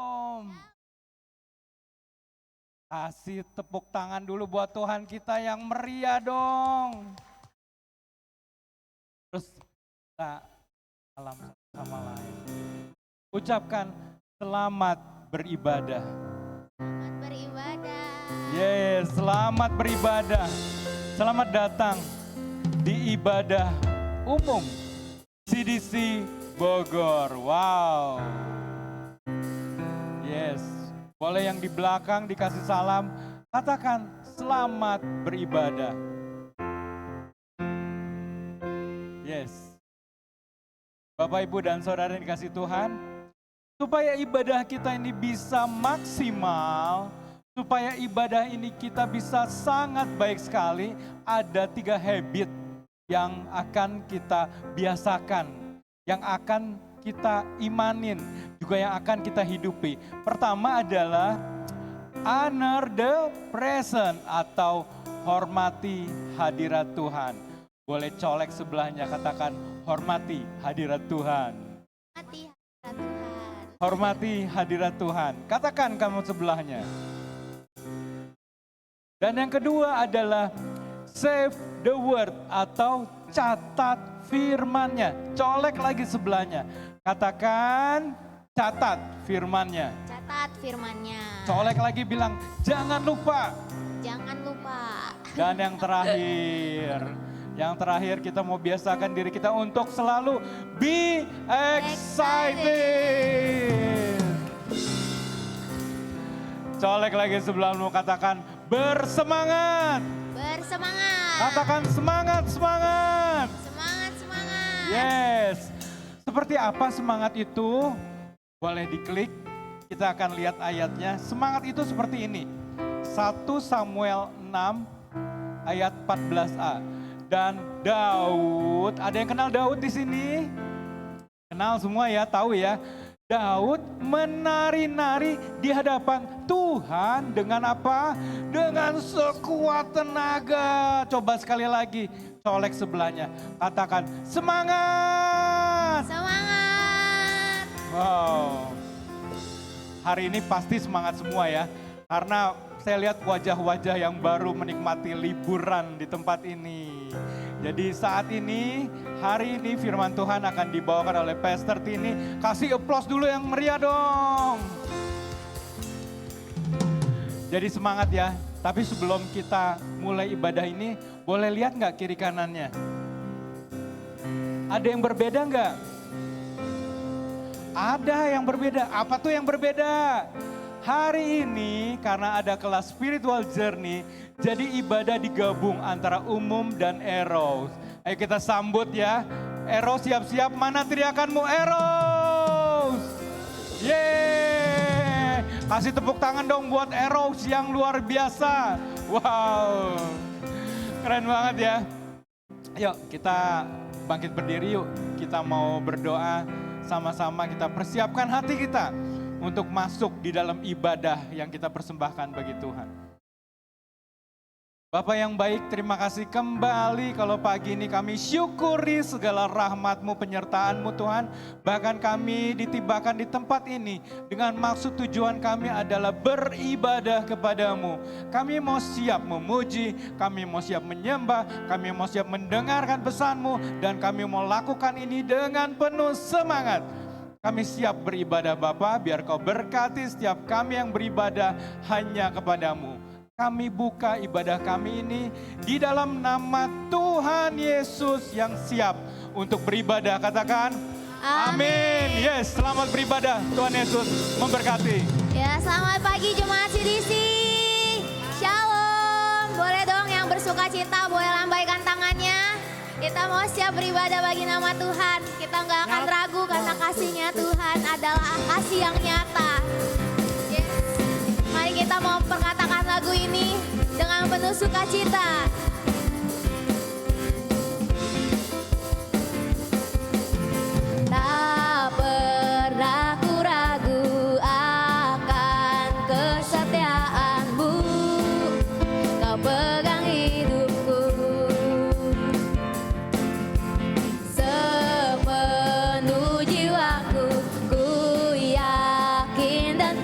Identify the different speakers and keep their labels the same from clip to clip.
Speaker 1: Om. Kasih tepuk tangan dulu buat Tuhan kita yang meriah dong. Terus kita salam sama lain. Ucapkan selamat beribadah.
Speaker 2: Selamat beribadah.
Speaker 1: Yes, selamat beribadah. Selamat datang di ibadah umum CDC Bogor. Wow. Yes. Boleh yang di belakang dikasih salam, katakan selamat beribadah. Yes. Bapak, Ibu, dan Saudara yang dikasih Tuhan, supaya ibadah kita ini bisa maksimal, supaya ibadah ini kita bisa sangat baik sekali, ada 3 habit yang akan kita biasakan, yang akan kita imanin, juga yang akan kita hidupi. Pertama adalah honor the present atau hormati hadirat Tuhan. Boleh colek sebelahnya, katakan hormati hadirat Tuhan.
Speaker 2: Hormati hadirat Tuhan.
Speaker 1: Hormati hadirat Tuhan. Katakan kamu sebelahnya. Dan yang kedua adalah save the word atau catat firman-Nya. Colek lagi sebelahnya. Katakan catat firman-Nya.
Speaker 2: Catat firman-Nya.
Speaker 1: Colek lagi bilang jangan lupa.
Speaker 2: Jangan lupa.
Speaker 1: Dan yang terakhir kita mau biasakan diri kita untuk selalu be excited. Colek lagi sebelahmu, katakan bersemangat.
Speaker 2: Bersemangat.
Speaker 1: Katakan semangat, semangat.
Speaker 2: Semangat, semangat.
Speaker 1: Yes. Seperti apa semangat itu? Boleh diklik, kita akan lihat ayatnya. Semangat itu seperti ini. 1 Samuel 6 ayat 14a. Dan Daud, ada yang kenal Daud di sini? Kenal semua ya, tahu ya. Daud menari-nari di hadapan Tuhan dengan apa? Dengan sekuat tenaga. Coba sekali lagi, colek sebelahnya. Katakan semangat.
Speaker 2: Semangat.
Speaker 1: Wow. Hari ini pasti semangat semua ya. Karena saya lihat wajah-wajah yang baru menikmati liburan di tempat ini. Jadi saat ini, hari ini firman Tuhan akan dibawakan oleh Pastor Tini. Kasih applause dulu yang meriah dong. Jadi semangat ya. Tapi sebelum kita mulai ibadah ini, boleh lihat nggak kiri kanannya? Ada yang berbeda nggak? Ada yang berbeda. Apa tuh yang berbeda? Hari ini karena ada kelas spiritual journey, jadi ibadah digabung antara umum dan Eros. Ayo kita sambut ya. Eros siap-siap, mana teriakanmu Eros? Yeay. Kasih tepuk tangan dong buat Eros yang luar biasa. Wow. Keren banget ya. Yuk kita bangkit berdiri yuk. Kita mau berdoa sama-sama, kita persiapkan hati kita untuk masuk di dalam ibadah yang kita persembahkan bagi Tuhan. Bapak yang baik, terima kasih kembali kalau pagi ini kami syukuri segala rahmat-Mu, penyertaan-Mu Tuhan. Bahkan kami ditibakan di tempat ini dengan maksud tujuan kami adalah beribadah kepadamu. Kami mau siap memuji, kami mau siap menyembah, kami mau siap mendengarkan pesan-Mu, dan kami mau lakukan ini dengan penuh semangat. Kami siap beribadah Bapa, biar Kau berkati setiap kami yang beribadah hanya kepadamu. Kami buka ibadah kami ini di dalam nama Tuhan Yesus yang siap untuk beribadah. Katakan amin. Yes, selamat beribadah. Tuhan Yesus memberkati.
Speaker 2: Ya, selamat pagi Jemaat CDC. Shalom. Boleh dong yang bersuka cita boleh lambaikan tangannya. Kita mau siap beribadah bagi nama Tuhan. Kita nggak akan ragu karena kasihnya Tuhan adalah kasih yang nyata. Yes. Mari kita mau perkatakan lagu ini dengan penuh sukacita. Tak pernah ku ragu akan kesetiaan-Mu. Kau pegang hidupku. Sepenuh jiwaku, ku yakin dan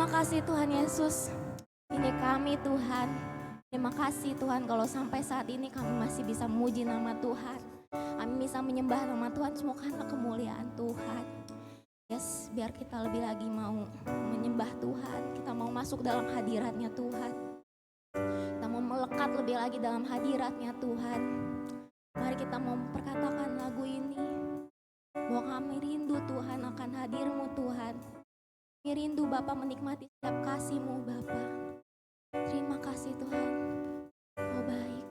Speaker 2: Terima kasih Tuhan Yesus. Ini kami Tuhan. Terima kasih Tuhan kalau sampai saat ini kami masih bisa memuji nama Tuhan. Kami bisa menyembah nama Tuhan semua karena kemuliaan Tuhan. Yes, biar kita lebih lagi mau menyembah Tuhan. Kita mau masuk dalam hadiratnya Tuhan. Kita mau melekat lebih lagi dalam hadiratnya Tuhan. Mari kita mau memperkatakan lagu ini. Bahwa kami rindu Tuhan akan hadir-Mu Tuhan. Kami rindu Bapa menikmati setiap kasih-Mu Bapa. Terima kasih Tuhan. Oh baik.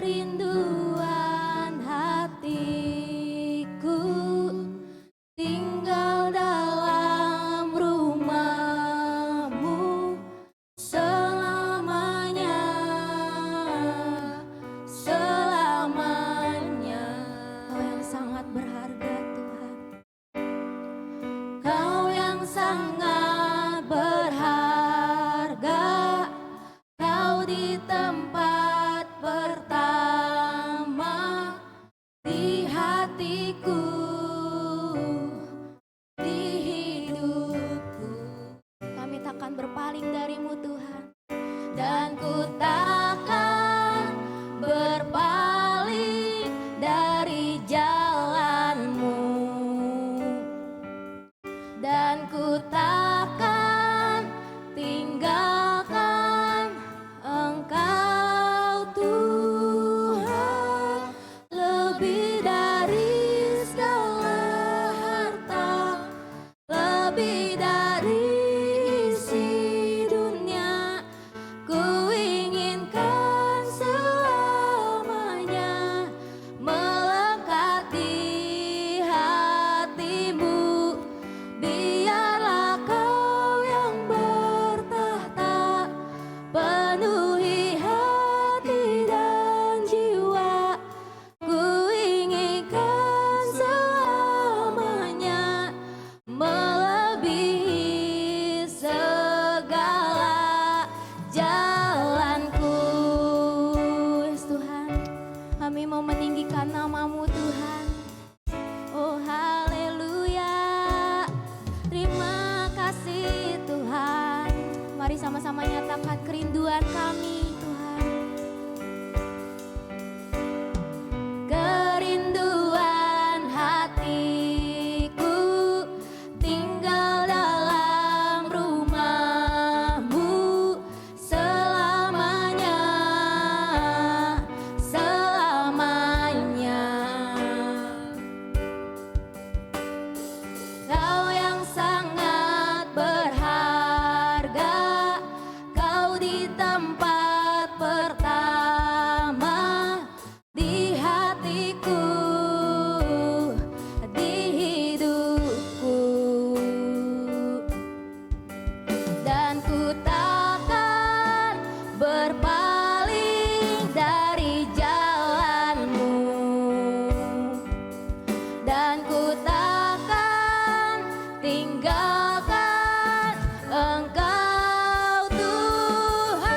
Speaker 2: Kerinduan hatiku tinggal dalam rumah-Mu selamanya, selamanya. Kau yang sangat berharga Tuhan. Kau yang sangat berharga. Kau di tempat pertama di hatiku, di hidupku. Kami takkan berpaling dari-Mu Tuhan. Dan ku takkan berpaling dari jalan-Mu. Dan ku takkan tinggalkan Engkau Tuhan. Lebih dari segala harta, lebih dari isi dunia, ku inginkan selamanya melekat di hati-Mu. Biarlah Kau yang bertahta, penuhi hati dan jiwa. Ku inginkan selamanya melebihi segala jalanku. Yes Tuhan, kami mau meninggikan nama-Mu Tuhan. Oh haleluya. Terima kasih Tuhan. Mari sama-sama nyatakan kerinduan kami Tuhan. Kerinduan hatiku tinggal dalam rumah-Mu selamanya, selamanya. Kau yang sangat berharga. Kau di tempat pertama di hatiku, di hidupku. Dan ku takkan berpaling dari jalan-Mu. Dan ku takkan tinggalkan Engkau Tuhan.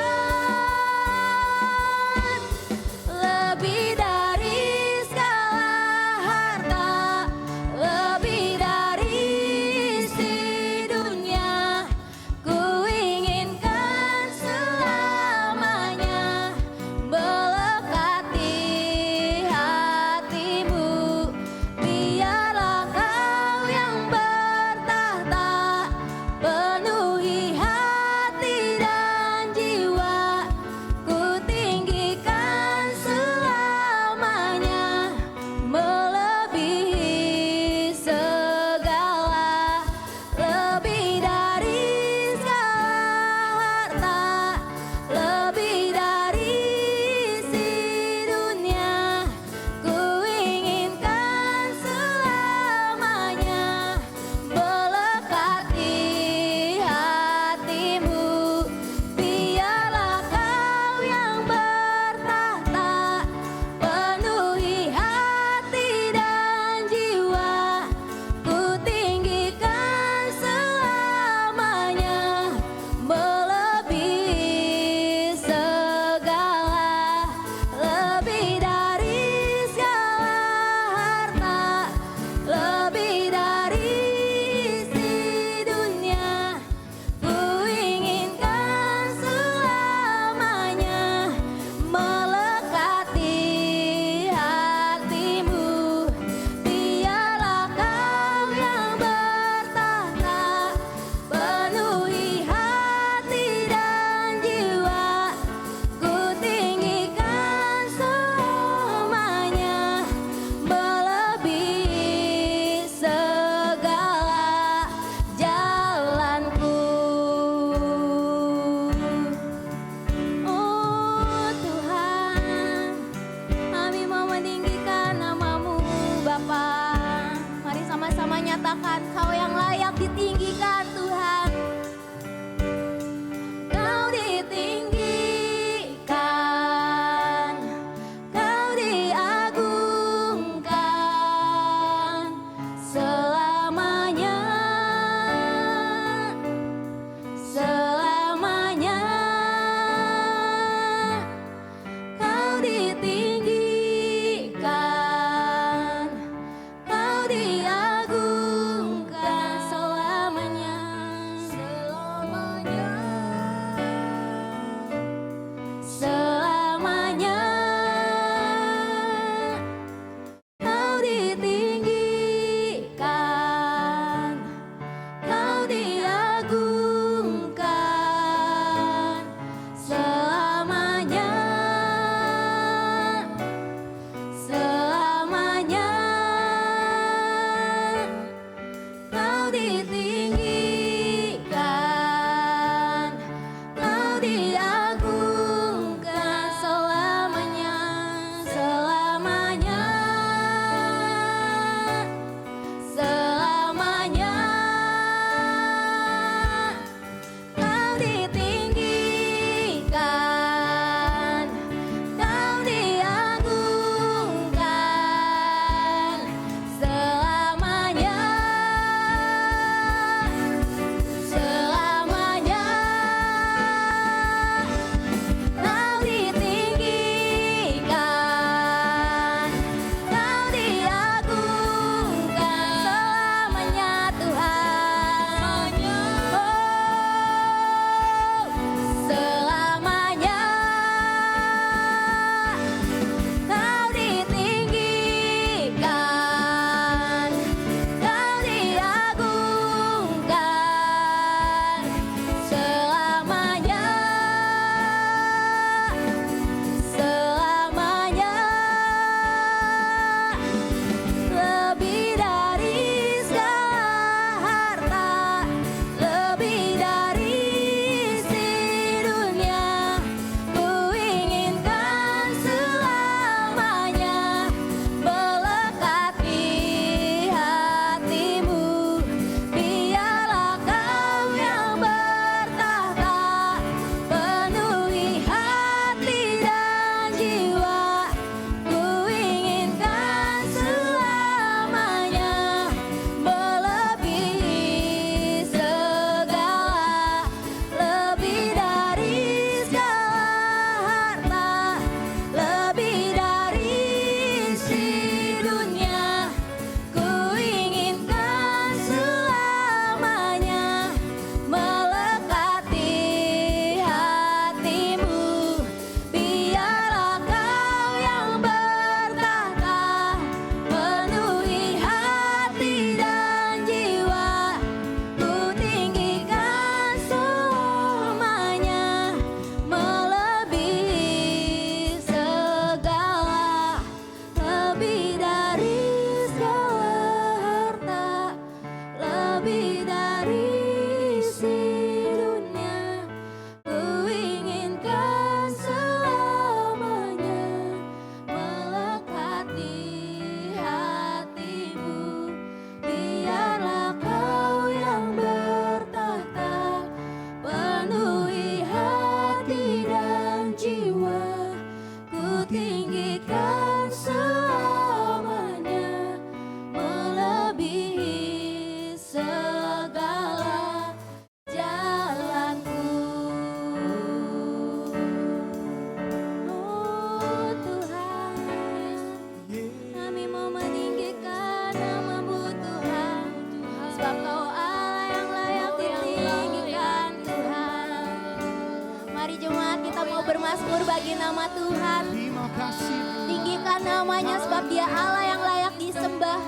Speaker 2: kita mau bermazmur bagi nama Tuhan.
Speaker 3: Terima kasih.
Speaker 2: Tinggikan namanya sebab dia Allah yang layak disembah.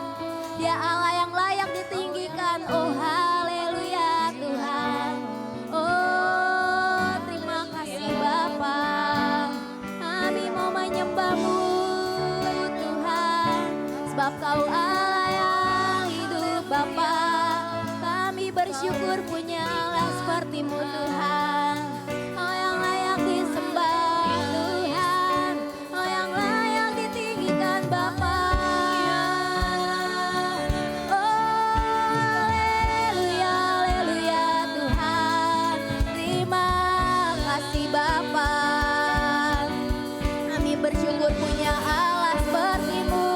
Speaker 2: Dia Allah yang layak ditinggikan. Oh haleluya Tuhan. Oh terima kasih Bapa. Kami mau menyembah-Mu Tuhan. Sebab Kau Allah yang hidup Bapa. Kami bersyukur punya Allah seperti-Mu Tuhan. Kau yang layak disembah Tuhan. Kau yang layak ditinggikan Bapa. Oh haleluya, haleluya Tuhan. Terima kasih Bapa. Kami bersyukur punya Allah seperti-Mu.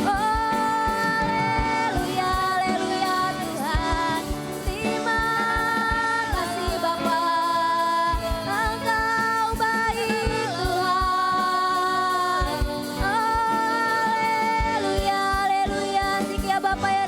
Speaker 2: Oh haleluya, haleluya Tuhan. Terima kasih Bapa. Engkau baik Tuhan. Oh haleluya, haleluya. Sikia Bapa ya.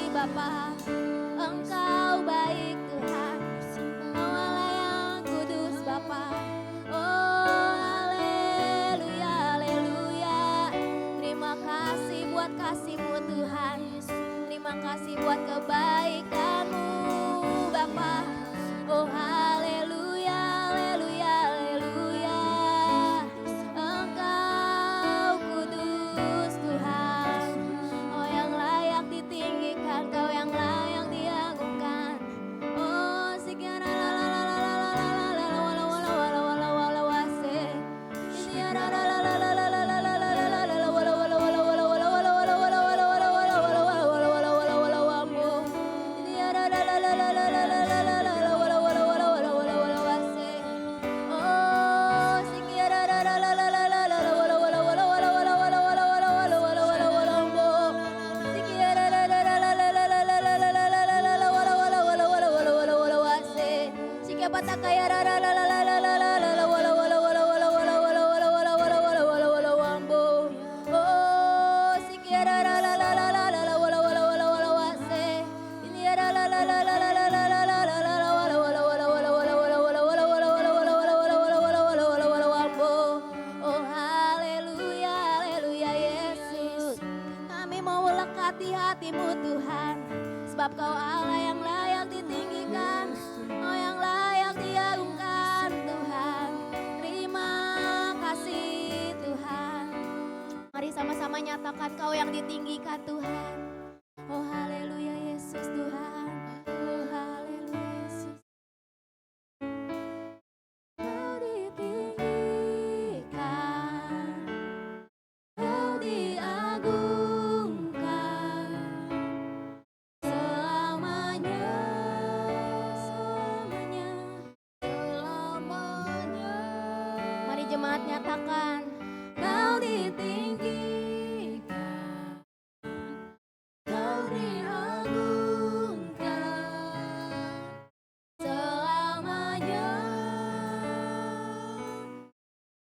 Speaker 2: Bapa, Engkau baik Tuhan, Engkau Allah yang kudus Bapa. Oh haleluya, haleluya. Terima kasih buat kasih-Mu Tuhan. Terima kasih buat kebaikan-Mu Bapa. Oh haleluya, haleluya, haleluya. Engkau kudus Tuhan, Kau yang layak ditinggikan, Kau yang layak diagungkan. Oh sikiara la la la la la la la la la wala wala wala wala wala wase. Sikiara la la la la la la la la la la la la wala wala wala wala wala wala wala wala wala wala wala wala wala wala wala wala wala wambo. Sikiara la la la la la la la la la la la wala wala wala wala wala wala wase. Oh sikiara la la la la la la la la wala wala wala wala wala wala wala wala wala wala wala wala wambo. Sikiara la la la la la la la la la la la la la la wala wala wala wala wala wala wala wase. Sikia patakaya la la la la la la la la la la wala wala wala wala wala wala wala wala wala wala wala wala wambo. Oh sikiara la la la la la la la wala wala wala wala wase. Iniara la la la la la la la la la la la la wala wala wala wala wala wala wala wala wala wala wala wala wala wala wala wala wala wambo. Oh haleluya, haleluya Yesus. Kami mau lekati hati-Mu Tuhan. sebab Kau Allah yang layak ditinggikan, Oh yang layak diagungkan Tuhan. Terima kasih Tuhan. Mari sama-sama nyatakan Kau yang ditinggikan Tuhan. Oh haleluya Yesus Tuhan. Oh haleluya Yesus. Kau ditinggikan, Kau diagungkan selamanya, selamanya, selamanya. Mari jemaat nyatakan, Kau ditinggikan, Kau diagungkan selamanya,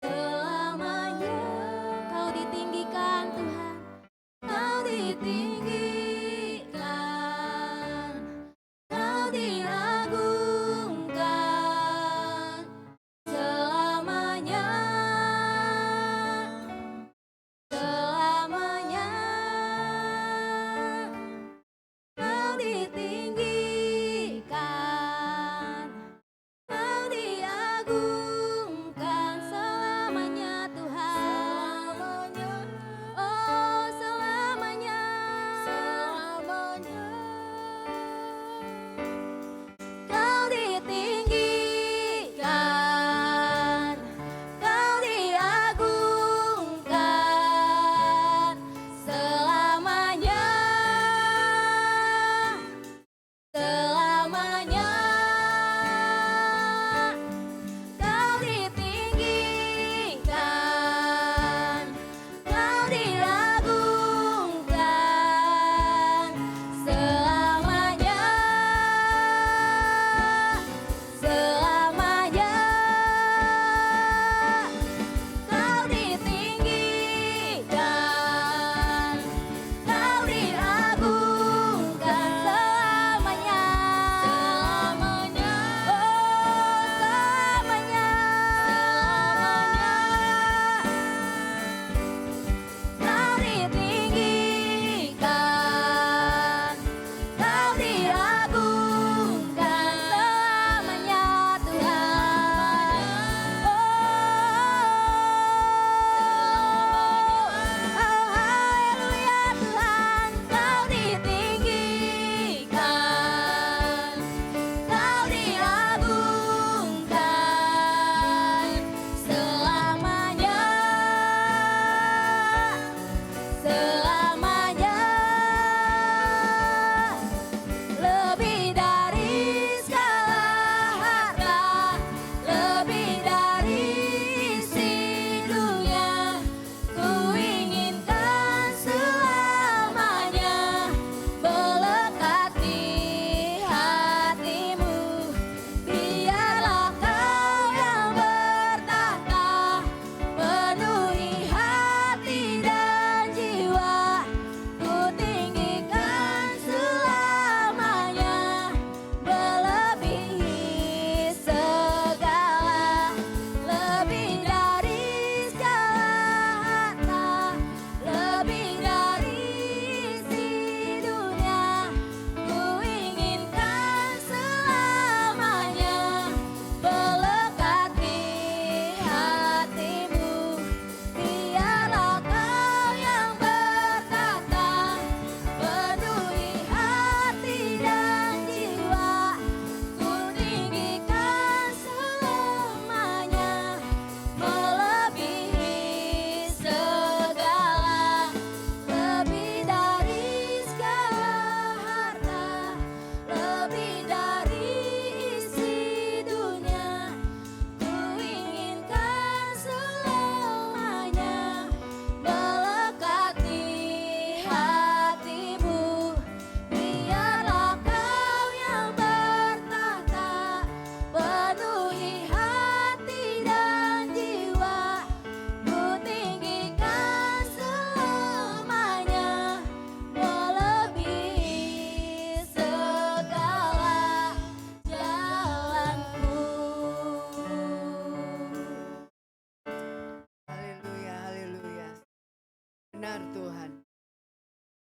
Speaker 2: selamanya. Kau ditinggikan Tuhan, Kau ditinggikan, Kau diagungkan selamanya,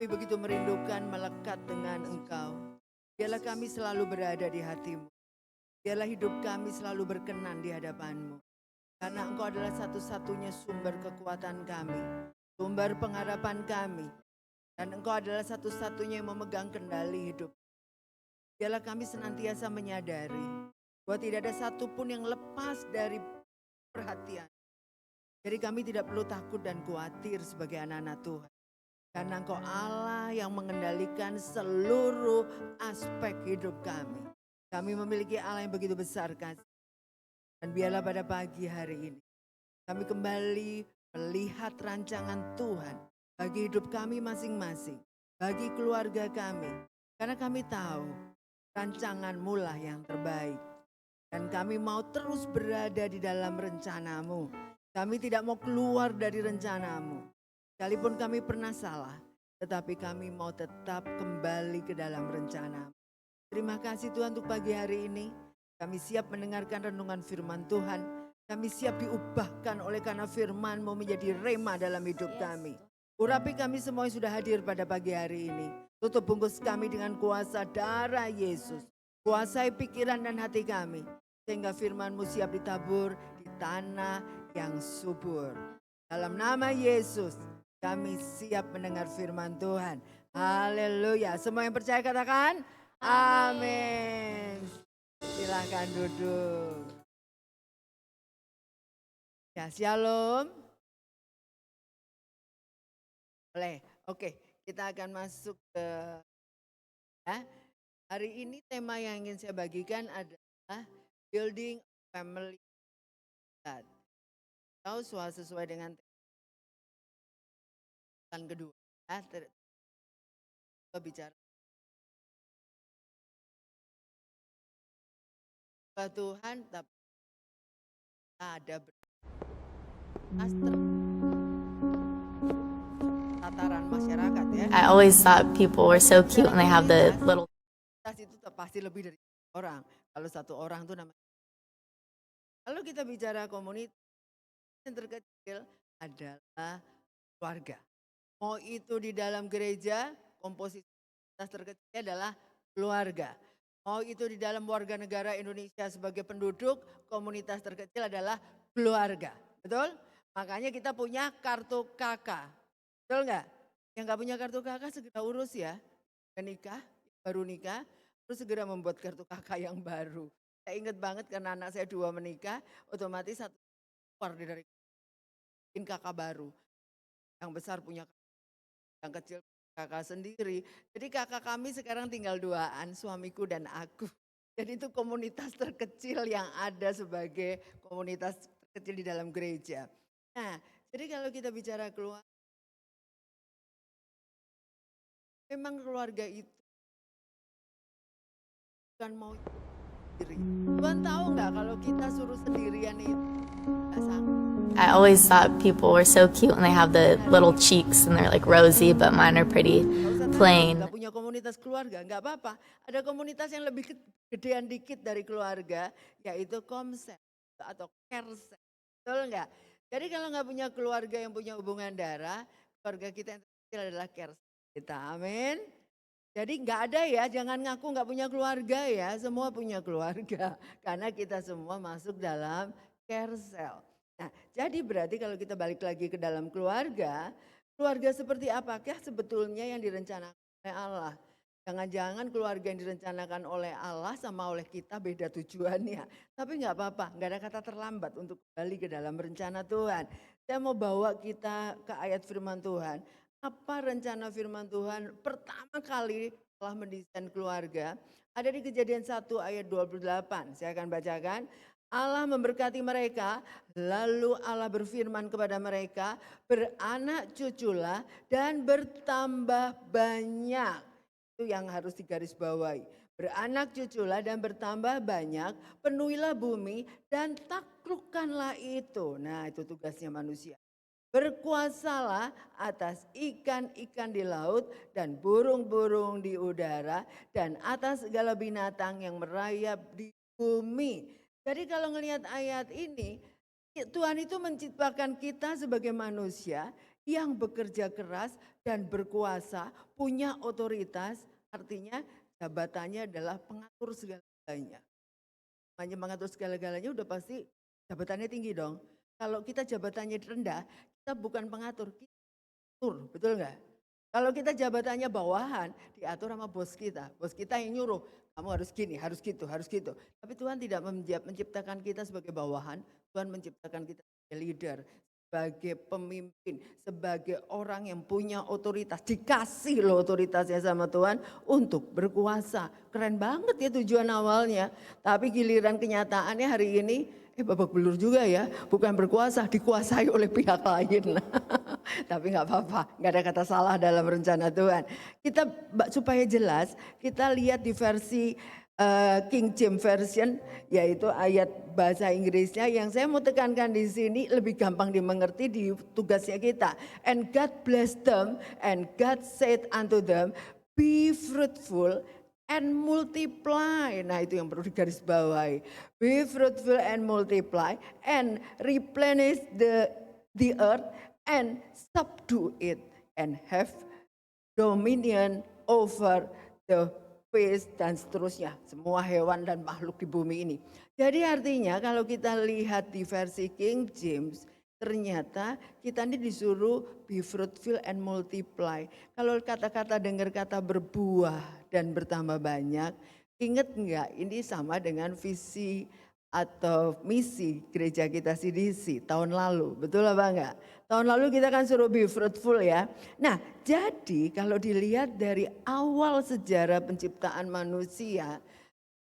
Speaker 3: Kami begitu merindukan melekat dengan Engkau. Biarlah kami selalu berada di hati-Mu. Biarlah hidup kami selalu berkenan di hadapan-Mu. Karena Engkau adalah satu-satunya sumber kekuatan kami, sumber pengharapan kami. Dan Engkau adalah satu-satunya yang memegang kendali hidup. Biarlah kami senantiasa menyadari bahwa tidak ada satupun yang lepas dari perhatian. Jadi kami tidak perlu takut dan khawatir sebagai anak-anak Tuhan. Karena Engkau Allah yang mengendalikan seluruh aspek hidup kami. Kami memiliki Allah yang begitu besar kasih. Dan biarlah pada pagi hari ini kami kembali melihat rancangan Tuhan bagi hidup kami masing-masing, bagi keluarga kami. Karena kami tahu rancangan-Mu lah yang terbaik. Dan kami mau terus berada di dalam rencana-Mu. Kami tidak mau keluar dari rencana-Mu. Sekalipun kami pernah salah, tetapi kami mau tetap kembali ke dalam rencana-Mu. Terima kasih Tuhan untuk pagi hari ini. Kami siap mendengarkan renungan firman Tuhan. Kami siap diubahkan oleh karena firman-Mu menjadi rema dalam hidup kami. Urapi kami semua yang sudah hadir pada pagi hari ini. Tutup bungkus kami dengan kuasa darah Yesus. Kuasai pikiran dan hati kami. Sehingga firman-Mu siap ditabur di tanah yang subur. Dalam nama Yesus kami siap mendengar firman Tuhan. Haleluya. Semua yang percaya katakan amin. Silakan duduk. Ya, shalom. Boleh. Oke, kita akan masuk ke ya. Hari ini tema yang ingin saya bagikan adalah building family God. Tahu sesuai dengan yang kedua. Ya, kita bicara Tuhan, tapi ada tataran masyarakat ya.
Speaker 4: I always thought people were so cute when they have the little.
Speaker 3: Itu pasti lebih dari orang. Kalau satu orang itu namanya. Kalau kita bicara komunitas yang terkecil adalah keluarga. Mau itu di dalam gereja, komposisi terkecil adalah keluarga. Mau itu di dalam warga negara Indonesia sebagai penduduk, komunitas terkecil adalah keluarga. Betul? Makanya kita punya kartu KK. Betul nggak? Yang nggak punya kartu KK segera urus ya. Dan nikah, baru nikah, terus segera membuat kartu KK yang baru. Saya ingat banget karena anak saya 2 menikah, otomatis satu keluar dari kakak baru. Yang besar punya kakak, yang kecil kakak sendiri. Jadi kakak kami sekarang tinggal 2-an, suamiku dan aku. Jadi itu komunitas terkecil yang ada sebagai komunitas terkecil di dalam gereja. Nah, jadi kalau kita bicara keluarga, memang keluarga itu bukan mau sendiri. Tuhan tahu nggak kalau kita suruh sendirian itu nggak sanggup.
Speaker 4: I always thought people were so cute when they have the little cheeks and they're like rosy, but mine are pretty plain.
Speaker 3: Nggak punya komunitas keluarga, nggak apa-apa. Ada komunitas yang lebih gedean dikit dari keluarga, yaitu komsel atau kersel. Betul nggak? Jadi kalau nggak punya keluarga yang punya hubungan darah, keluarga kita yang terkecil adalah kersel kita. Amin. Jadi nggak ada ya, jangan ngaku nggak punya keluarga ya, semua punya keluarga. Karena kita semua masuk dalam kersel. Nah, jadi berarti kalau kita balik lagi ke dalam keluarga, keluarga seperti apakah sebetulnya yang direncanakan oleh Allah? Jangan-jangan keluarga yang direncanakan oleh Allah sama oleh kita beda tujuannya. Tapi nggak apa-apa, nggak ada kata terlambat untuk kembali ke dalam rencana Tuhan. Saya mau bawa kita ke ayat firman Tuhan. Apa rencana firman Tuhan pertama kali telah mendesain keluarga? Ada di Kejadian 1 ayat 28. Saya akan bacakan. Allah memberkati mereka, lalu Allah berfirman kepada mereka, beranak cuculah dan bertambah banyak. Itu yang harus digarisbawahi. Beranak cuculah dan bertambah banyak, penuhilah bumi dan taklukkanlah itu. Nah, itu tugasnya manusia. Berkuasalah atas ikan-ikan di laut dan burung-burung di udara dan atas segala binatang yang merayap di bumi. Jadi kalau ngelihat ayat ini, Tuhan itu menciptakan kita sebagai manusia yang bekerja keras dan berkuasa, punya otoritas, artinya jabatannya adalah pengatur segala-galanya. Hanya mengatur segala-galanya udah pasti jabatannya tinggi dong. Kalau kita jabatannya rendah, kita bukan pengatur, kita atur, betul nggak? Kalau kita jabatannya bawahan, diatur sama bos kita. Bos kita yang nyuruh, kamu harus gini, harus gitu, harus gitu. Tapi Tuhan tidak menciptakan kita sebagai bawahan, Tuhan menciptakan kita sebagai leader, sebagai pemimpin, sebagai orang yang punya otoritas. Dikasih loh otoritasnya sama Tuhan untuk berkuasa. Keren banget ya tujuan awalnya. Tapi giliran kenyataannya hari ini, babak belur juga ya. Bukan berkuasa, dikuasai oleh pihak lain. Tapi nggak apa-apa, nggak ada kata salah dalam rencana Tuhan. Kita supaya jelas, kita lihat di versi King James Version, yaitu ayat bahasa Inggrisnya yang saya mau tekankan di sini lebih gampang dimengerti di tugasnya kita. And God blessed them, and God said unto them, be fruitful and multiply. Nah itu yang perlu digarisbawahi. Be fruitful and multiply and replenish the earth and subdue it and have dominion over the fish dan seterusnya. Semua hewan dan makhluk di bumi ini. Jadi artinya kalau kita lihat di versi King James, ternyata kita ini disuruh be fruitful and multiply. Kalau kata-kata dengar kata berbuah dan bertambah banyak, ingat enggak ini sama dengan visi atau misi gereja kita CDC tahun lalu, betul apa enggak? Tahun lalu kita kan suruh be fruitful ya. Nah jadi kalau dilihat dari awal sejarah penciptaan manusia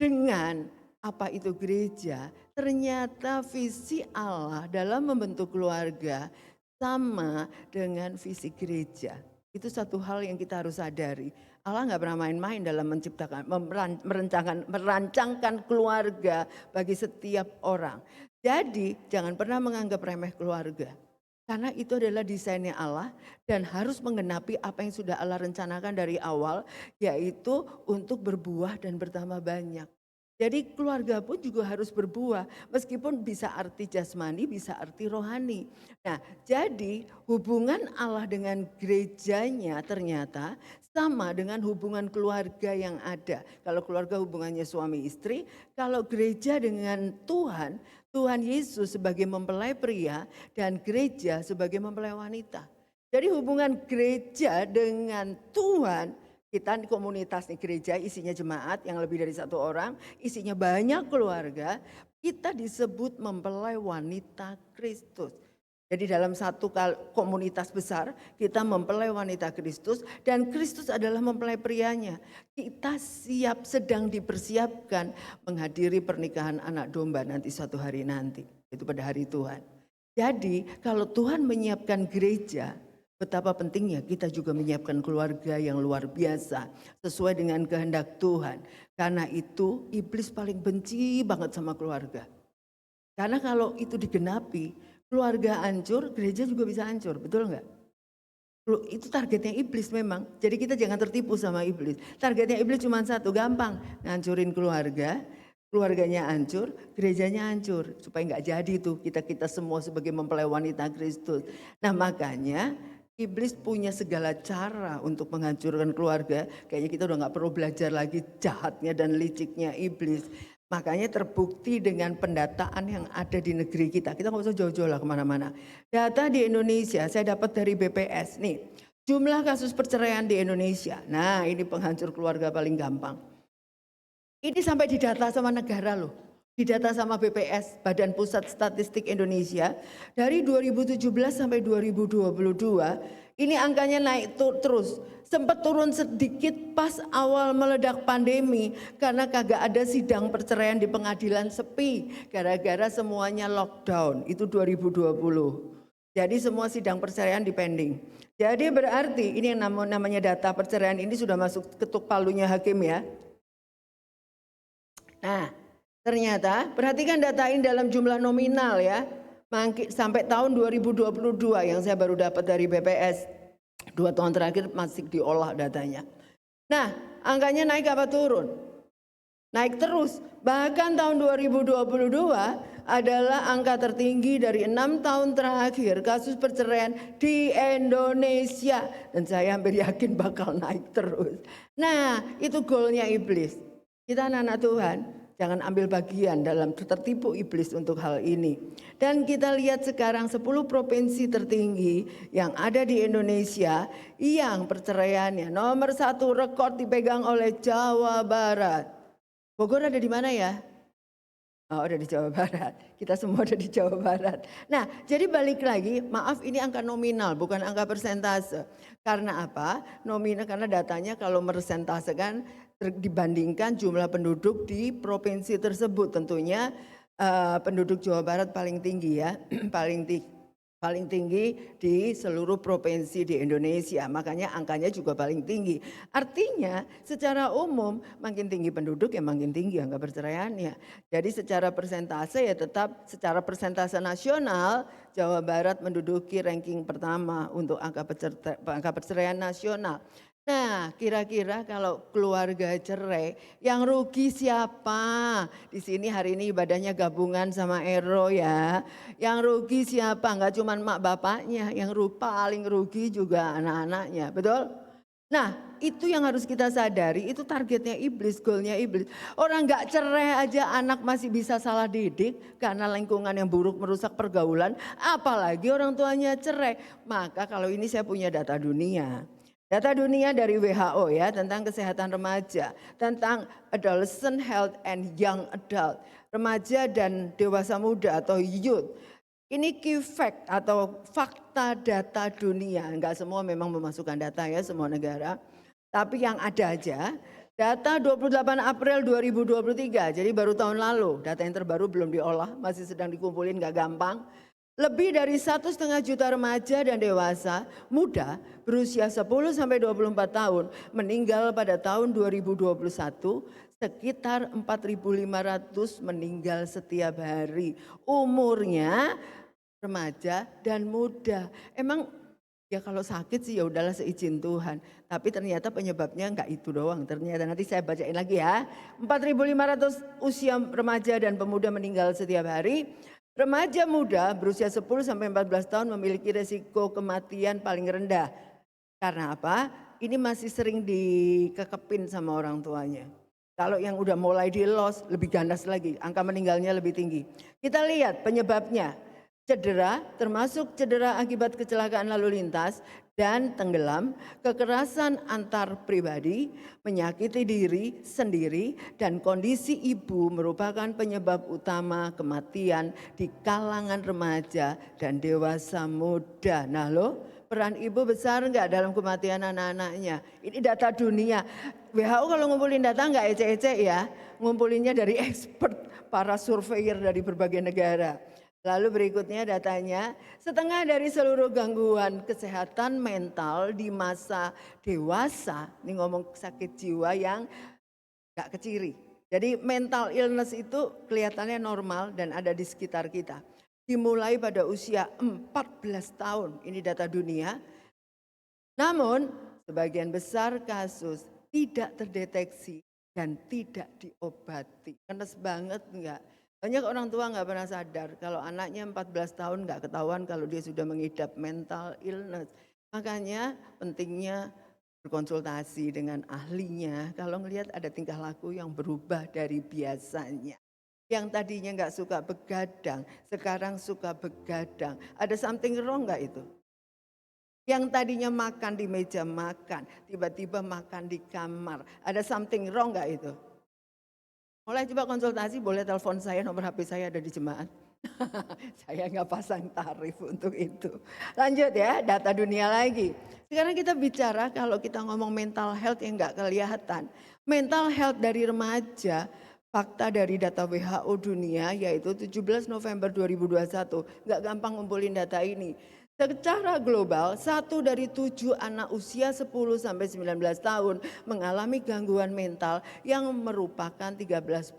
Speaker 3: dengan apa itu gereja, ternyata visi Allah dalam membentuk keluarga sama dengan visi gereja. Itu satu hal yang kita harus sadari. Allah nggak pernah main-main dalam menciptakan, merancangkan keluarga bagi setiap orang. Jadi jangan pernah menganggap remeh keluarga. Karena itu adalah desainnya Allah dan harus menggenapi apa yang sudah Allah rencanakan dari awal, yaitu untuk berbuah dan bertambah banyak. Jadi keluarga pun juga harus berbuah, meskipun bisa arti jasmani, bisa arti rohani. Nah jadi hubungan Allah dengan gerejanya ternyata sama dengan hubungan keluarga yang ada. Kalau keluarga hubungannya suami istri, kalau gereja dengan Tuhan, Tuhan Yesus sebagai mempelai pria dan gereja sebagai mempelai wanita. Jadi hubungan gereja dengan Tuhan, kita di komunitas nih gereja isinya jemaat yang lebih dari satu orang, isinya banyak keluarga, kita disebut mempelai wanita Kristus. Jadi dalam satu komunitas besar kita mempelai wanita Kristus dan Kristus adalah mempelai prianya. Kita sedang dipersiapkan menghadiri pernikahan anak domba nanti suatu hari nanti. Itu pada hari Tuhan. Jadi kalau Tuhan menyiapkan gereja, betapa pentingnya kita juga menyiapkan keluarga yang luar biasa sesuai dengan kehendak Tuhan. Karena itu iblis paling benci banget sama keluarga. Karena kalau itu digenapi, keluarga hancur, gereja juga bisa hancur, betul enggak? Itu targetnya iblis memang, jadi kita jangan tertipu sama iblis. Targetnya iblis cuma satu, gampang, ngancurin keluarga, keluarganya hancur, gerejanya hancur. Supaya enggak jadi tuh kita semua sebagai mempelai wanita Kristus. Nah makanya iblis punya segala cara untuk menghancurkan keluarga. Kayaknya kita udah gak perlu belajar lagi jahatnya dan liciknya iblis. Makanya terbukti dengan pendataan yang ada di negeri kita. Kita gak usah jauh-jauh lah kemana-mana. Data di Indonesia saya dapat dari BPS nih. Jumlah kasus perceraian di Indonesia. Nah ini penghancur keluarga paling gampang. Ini sampai didata sama negara loh. Didata sama BPS, Badan Pusat Statistik Indonesia. Dari 2017 sampai 2022 ini angkanya naik terus. Sempat turun sedikit pas awal meledak pandemi karena kagak ada sidang perceraian di pengadilan, sepi gara-gara semuanya lockdown. Itu 2020. Jadi semua sidang perceraian dipending. Jadi berarti ini yang namanya data perceraian ini sudah masuk ketuk palunya hakim ya. Nah ternyata perhatikan data ini dalam jumlah nominal ya. Sampai tahun 2022 yang saya baru dapat dari BPS. 2 tahun terakhir masih diolah datanya. Nah angkanya naik apa turun? Naik terus. Bahkan tahun 2022 adalah angka tertinggi dari 6 tahun terakhir kasus perceraian di Indonesia. Dan saya hampir yakin bakal naik terus. Nah, itu goalnya iblis. Kita anak-anak Tuhan, jangan ambil bagian dalam tertipu iblis untuk hal ini. Dan kita lihat sekarang 10 provinsi tertinggi yang ada di Indonesia yang perceraiannya nomor 1 rekor dipegang oleh Jawa Barat. Bogor ada di mana ya? Oh, ada di Jawa Barat. Kita semua ada di Jawa Barat. Nah, jadi balik lagi, maaf ini angka nominal bukan angka persentase. Karena apa? Nominal karena datanya kalau persentasekan dibandingkan jumlah penduduk di provinsi tersebut. Tentunya penduduk Jawa Barat paling tinggi ya, paling tinggi di seluruh provinsi di Indonesia. Makanya angkanya juga paling tinggi. Artinya secara umum makin tinggi penduduk ya makin tinggi angka perceraiannya. Jadi secara persentase ya tetap secara persentase nasional Jawa Barat menduduki ranking pertama untuk angka perceraian nasional. Nah, kira-kira kalau keluarga cerai, yang rugi siapa? Di sini hari ini ibadahnya gabungan sama Ero ya. Yang rugi siapa? Enggak cuma mak bapaknya, yang paling rugi juga anak-anaknya, betul? Nah, itu yang harus kita sadari, itu targetnya iblis, goalnya iblis. Orang enggak cerai aja anak masih bisa salah didik karena lingkungan yang buruk merusak pergaulan, apalagi orang tuanya cerai. Maka kalau ini saya punya data dunia. Data dunia dari WHO ya tentang kesehatan remaja, tentang adolescent health and young adult, remaja dan dewasa muda atau youth. Ini key fact atau fakta data dunia, enggak semua memang memasukkan data ya semua negara. Tapi yang ada aja, data 28 April 2023, jadi baru tahun lalu, data yang terbaru belum diolah, masih sedang dikumpulin enggak gampang. Lebih dari 1,5 juta remaja dan dewasa muda berusia 10 sampai 24 tahun meninggal pada tahun 2021, sekitar 4.500 meninggal setiap hari. Umurnya remaja dan muda. Emang ya kalau sakit sih ya udahlah seizin Tuhan. Tapi ternyata penyebabnya enggak itu doang. Ternyata nanti saya bacain lagi ya. 4.500 usia remaja dan pemuda meninggal setiap hari. Remaja muda berusia 10 sampai 14 tahun memiliki resiko kematian paling rendah. Karena apa? Ini masih sering dikekepin sama orang tuanya. Kalau yang udah mulai di los lebih ganas lagi, angka meninggalnya lebih tinggi. Kita lihat penyebabnya. Cedera, termasuk cedera akibat kecelakaan lalu lintas dan tenggelam, kekerasan antar pribadi, menyakiti diri sendiri, dan kondisi ibu merupakan penyebab utama kematian di kalangan remaja dan dewasa muda. Nah loh, peran ibu besar enggak dalam kematian anak-anaknya? Ini data dunia. WHO kalau ngumpulin data enggak ecek-ecek ya, ngumpulinnya dari expert, para surveyor dari berbagai negara. Lalu berikutnya datanya, setengah dari seluruh gangguan kesehatan mental di masa dewasa, ini ngomong sakit jiwa yang gak keciri. Jadi mental illness itu kelihatannya normal dan ada di sekitar kita. Dimulai pada usia 14 tahun, ini data dunia. Namun sebagian besar kasus tidak terdeteksi dan tidak diobati. Kenes banget enggak? Banyak orang tua nggak pernah sadar kalau anaknya 14 tahun nggak ketahuan kalau dia sudah mengidap mental illness. Makanya pentingnya berkonsultasi dengan ahlinya kalau ngelihat ada tingkah laku yang berubah dari biasanya. Yang tadinya nggak suka begadang, sekarang suka begadang. Ada something wrong nggak itu? Yang tadinya makan di meja makan, tiba-tiba makan di kamar. Ada something wrong nggak itu? Mulai coba konsultasi, boleh telepon saya, nomor HP saya ada di jemaat. Saya nggak pasang tarif untuk itu. Lanjut ya, data dunia lagi. Sekarang kita bicara kalau kita ngomong mental health yang nggak kelihatan. Mental health dari remaja, fakta dari data WHO dunia yaitu 17 November 2021. Nggak gampang ngumpulin data ini. Secara global, 1 dari 7 anak usia 10 sampai 19 tahun mengalami gangguan mental yang merupakan 13%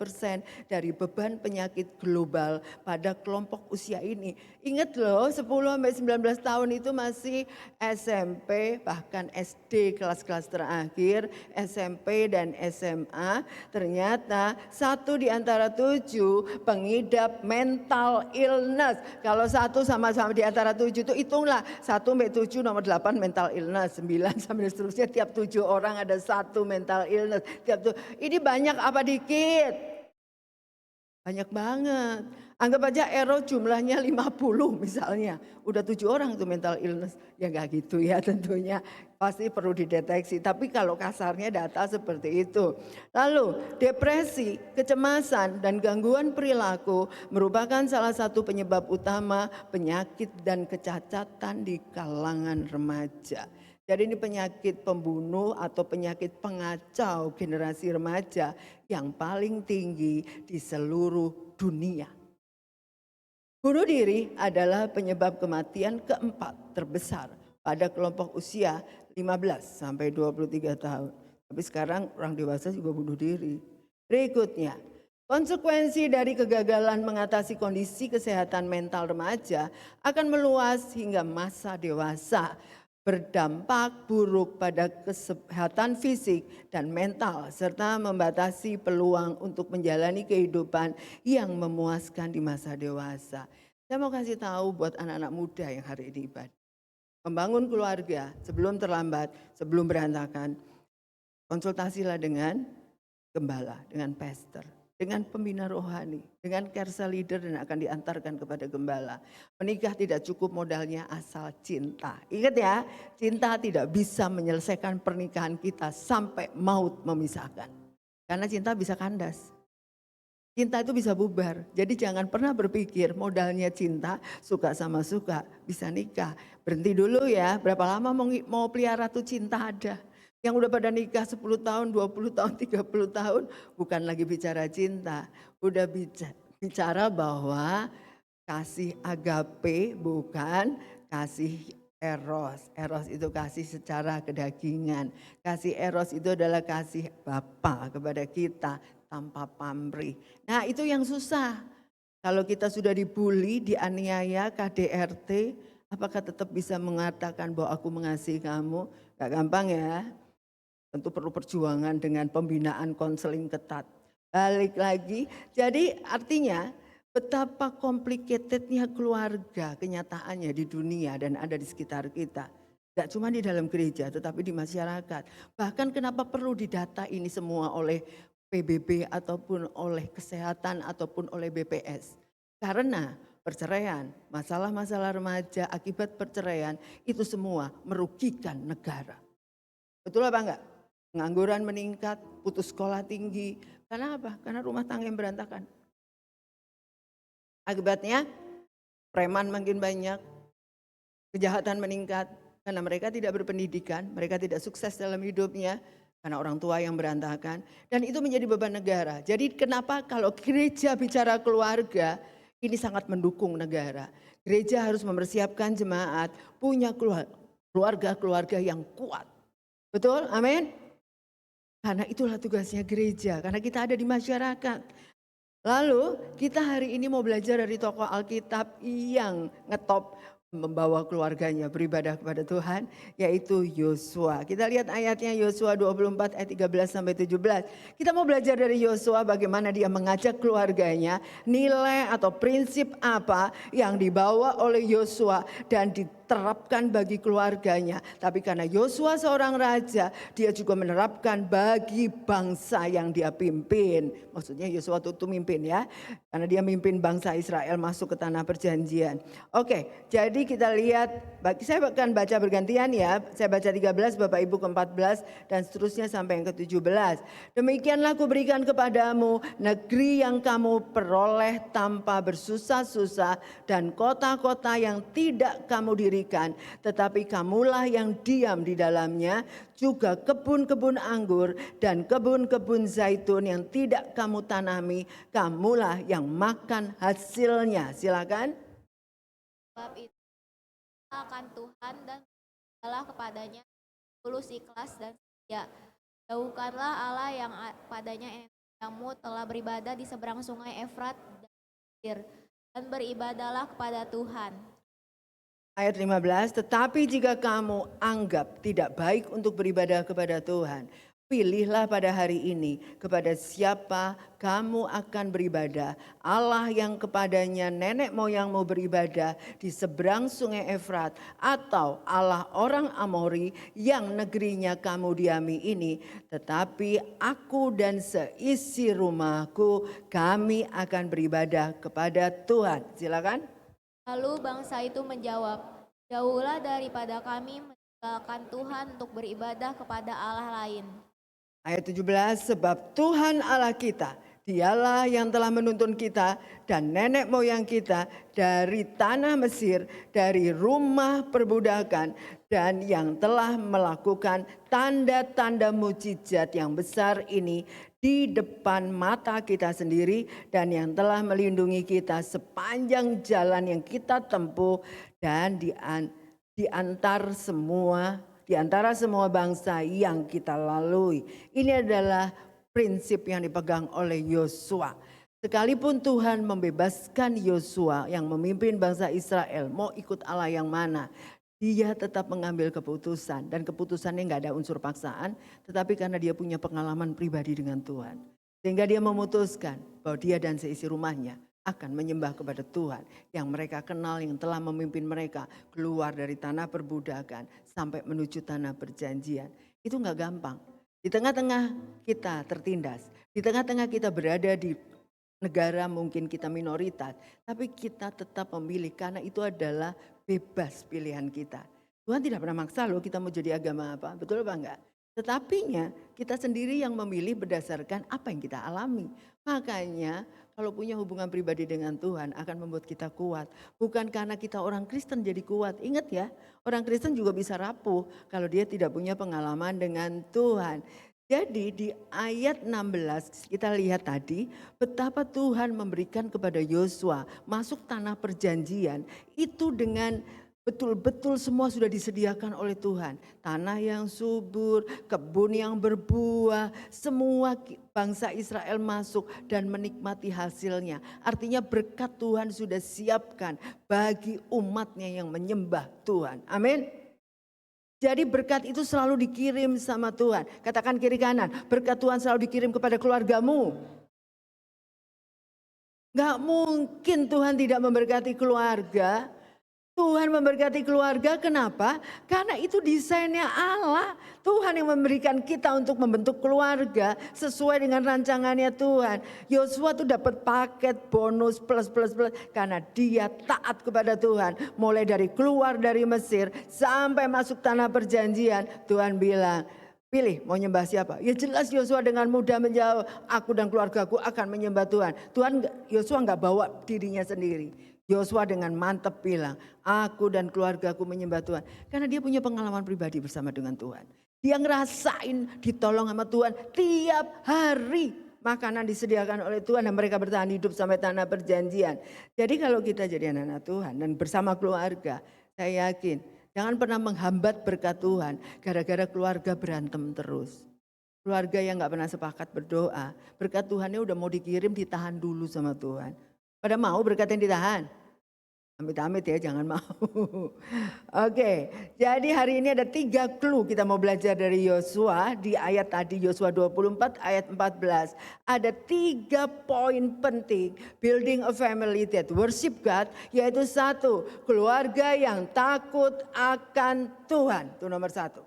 Speaker 3: dari beban penyakit global pada kelompok usia ini. Ingat loh, 10 sampai 19 tahun itu masih SMP, bahkan SD kelas-kelas terakhir, SMP dan SMA. Ternyata 1 di antara 7 pengidap mental illness. Kalau 1 sama-sama di antara 7 itu hitunglah 1 sampai 7 nomor 8 mental illness, 9 sampai seterusnya tiap 7 orang ada 1 mental illness. Ini banyak apa dikit? Banyak banget. Anggap aja Ero jumlahnya 50 misalnya. Udah 7 orang itu mental illness. Ya enggak gitu ya tentunya. Pasti perlu dideteksi. Tapi kalau kasarnya data seperti itu. Lalu depresi, kecemasan dan gangguan perilaku merupakan salah satu penyebab utama penyakit dan kecacatan di kalangan remaja. Jadi ini penyakit pembunuh atau penyakit pengacau generasi remaja yang paling tinggi di seluruh dunia. Bunuh diri adalah penyebab kematian keempat terbesar pada kelompok usia 15 sampai 23 tahun. Tapi sekarang orang dewasa juga bunuh diri. Berikutnya, konsekuensi dari kegagalan mengatasi kondisi kesehatan mental remaja akan meluas hingga masa dewasa, berdampak buruk pada kesehatan fisik dan mental serta membatasi peluang untuk menjalani kehidupan yang memuaskan di masa dewasa. Saya mau kasih tahu buat anak-anak muda yang hari ini ibadah. Membangun keluarga sebelum terlambat, sebelum berantakan. Konsultasilah dengan gembala, dengan pastor, dengan pembina rohani, dengan kersa leader dan akan diantarkan kepada gembala. Menikah tidak cukup modalnya asal cinta. Ingat ya, cinta tidak bisa menyelesaikan pernikahan kita sampai maut memisahkan. Karena cinta bisa kandas. Cinta itu bisa bubar. Jadi jangan pernah berpikir modalnya cinta, suka sama suka, bisa nikah. Berhenti dulu ya, berapa lama mau pelihara tuh cinta ada. Yang udah pada nikah 10 tahun, 20 tahun, 30 tahun bukan lagi bicara cinta. Udah bicara bahwa kasih agape bukan kasih eros. Eros itu kasih secara kedagingan. Kasih eros itu adalah kasih Bapa kepada kita tanpa pamrih. Nah itu yang susah. Kalau kita sudah dibully, dianiaya, KDRT, apakah tetap bisa mengatakan bahwa aku mengasihi kamu? Gak gampang ya. Tentu perlu perjuangan dengan pembinaan konseling ketat. Balik lagi, jadi artinya betapa complicatednya keluarga kenyataannya di dunia dan ada di sekitar kita. Tidak cuma di dalam gereja tetapi di masyarakat. Bahkan kenapa perlu didata ini semua oleh PBB ataupun oleh kesehatan ataupun oleh BPS. Karena perceraian, masalah-masalah remaja akibat perceraian itu semua merugikan negara. Betul apa enggak? Pengangguran meningkat, putus sekolah tinggi. Karena apa? Karena rumah tangga yang berantakan. Akibatnya preman makin banyak, kejahatan meningkat. Karena mereka tidak berpendidikan, mereka tidak sukses dalam hidupnya. Karena orang tua yang berantakan. Dan itu menjadi beban negara. Jadi kenapa kalau gereja bicara keluarga, ini sangat mendukung negara. Gereja harus mempersiapkan jemaat, punya keluarga-keluarga yang kuat. Betul? Amin? Karena itulah tugasnya gereja, karena kita ada di masyarakat. Lalu kita hari ini mau belajar dari tokoh Alkitab yang ngetop membawa keluarganya beribadah kepada Tuhan, yaitu Yosua. Kita lihat ayatnya Yosua 24 ayat 13 sampai 17. Kita mau belajar dari Yosua bagaimana dia mengajak keluarganya, nilai atau prinsip apa yang dibawa oleh Yosua dan diterapkan bagi keluarganya. Tapi karena Yosua seorang raja, dia juga menerapkan bagi bangsa yang dia pimpin. Maksudnya Yosua itu mimpin ya, karena dia mimpin bangsa Israel masuk ke tanah perjanjian. Oke, jadi kita lihat, saya akan baca bergantian ya. Saya baca 13, Bapak Ibu ke-14 dan seterusnya sampai yang ke-17. Demikianlah kuberikan kepadamu negeri yang kamu peroleh tanpa bersusah-susah dan kota-kota yang tidak kamu dirikan, tetapi kamulah yang diam di dalamnya, juga kebun-kebun anggur dan kebun-kebun zaitun yang tidak kamu tanami, kamulah yang makan hasilnya. Silakan.
Speaker 2: Sebab itu akan Tuhan dan beribadalah kepadanya tulus ikhlas dan setia. Jauhkanlah Allah yang padanya kamu telah beribadah di seberang sungai Efrat dan Mesir, dan beribadalah kepada Tuhan.
Speaker 3: Ayat 15, tetapi jika kamu anggap tidak baik untuk beribadah kepada Tuhan, pilihlah pada hari ini kepada siapa kamu akan beribadah. Allah yang kepadanya nenek moyangmu beribadah di seberang sungai Efrat, atau Allah orang Amori yang negerinya kamu diami ini. Tetapi aku dan seisi rumahku, kami akan beribadah kepada Tuhan. Silakan.
Speaker 2: Lalu bangsa itu menjawab, jauhlah daripada kami meninggalkan Tuhan untuk beribadah kepada Allah lain.
Speaker 3: Ayat 17, sebab Tuhan Allah kita, dialah yang telah menuntun kita dan nenek moyang kita dari tanah Mesir, dari rumah perbudakan, dan yang telah melakukan tanda-tanda mujizat yang besar ini di depan mata kita sendiri, dan yang telah melindungi kita sepanjang jalan yang kita tempuh, dan di antara semua bangsa yang kita lalui. Ini adalah prinsip yang dipegang oleh Yosua. Sekalipun Tuhan membebaskan Yosua yang memimpin bangsa Israel, mau ikut Allah yang mana, dia tetap mengambil keputusan, dan keputusannya nggak ada unsur paksaan, tetapi karena dia punya pengalaman pribadi dengan Tuhan. Sehingga dia memutuskan bahwa dia dan seisi rumahnya akan menyembah kepada Tuhan yang mereka kenal, yang telah memimpin mereka keluar dari tanah perbudakan sampai menuju tanah perjanjian. Itu nggak gampang. Di tengah-tengah kita tertindas, di tengah-tengah kita berada di negara mungkin kita minoritas, tapi kita tetap memilih karena itu adalah bebas pilihan kita. Tuhan tidak pernah maksa loh kita mau jadi agama apa, betul apa enggak? Tetapinya kita sendiri yang memilih berdasarkan apa yang kita alami. Makanya kalau punya hubungan pribadi dengan Tuhan akan membuat kita kuat. Bukan karena kita orang Kristen jadi kuat. Ingat ya, orang Kristen juga bisa rapuh kalau dia tidak punya pengalaman dengan Tuhan. Jadi di ayat 16 kita lihat tadi betapa Tuhan memberikan kepada Yosua masuk tanah perjanjian itu dengan betul-betul semua sudah disediakan oleh Tuhan. Tanah yang subur, kebun yang berbuah, semua bangsa Israel masuk dan menikmati hasilnya. Artinya berkat Tuhan sudah siapkan bagi umatnya yang menyembah Tuhan. Amin. Jadi berkat itu selalu dikirim sama Tuhan. Katakan kiri kanan, berkat Tuhan selalu dikirim kepada keluargamu. Gak mungkin Tuhan tidak memberkati keluarga. Tuhan memberkati keluarga, kenapa? Karena itu desainnya Allah. Tuhan yang memberikan kita untuk membentuk keluarga sesuai dengan rancangannya Tuhan. Yosua tuh dapat paket bonus plus karena dia taat kepada Tuhan. Mulai dari keluar dari Mesir sampai masuk tanah perjanjian, Tuhan bilang, pilih mau nyembah siapa? Ya jelas Yosua dengan mudah menjawab, aku dan keluargaku akan menyembah Tuhan. Yosua nggak bawa dirinya sendiri. Yosua dengan mantap bilang, aku dan keluargaku menyembah Tuhan. Karena dia punya pengalaman pribadi bersama dengan Tuhan. Dia ngerasain ditolong sama Tuhan tiap hari. Makanan disediakan oleh Tuhan dan mereka bertahan hidup sampai tanah perjanjian. Jadi kalau kita jadi anak-anak Tuhan dan bersama keluarga, saya yakin jangan pernah menghambat berkat Tuhan gara-gara keluarga berantem terus. Keluarga yang gak pernah sepakat berdoa, berkat Tuhannya udah mau dikirim ditahan dulu sama Tuhan. Pada mau berkat yang ditahan? Amit-amit ya, jangan mau. Oke, jadi hari ini ada 3 clue kita mau belajar dari Yosua. Di ayat tadi Yosua 24 ayat 14. Ada 3 poin penting building a family that worship God. Yaitu 1, keluarga yang takut akan Tuhan. Itu nomor 1.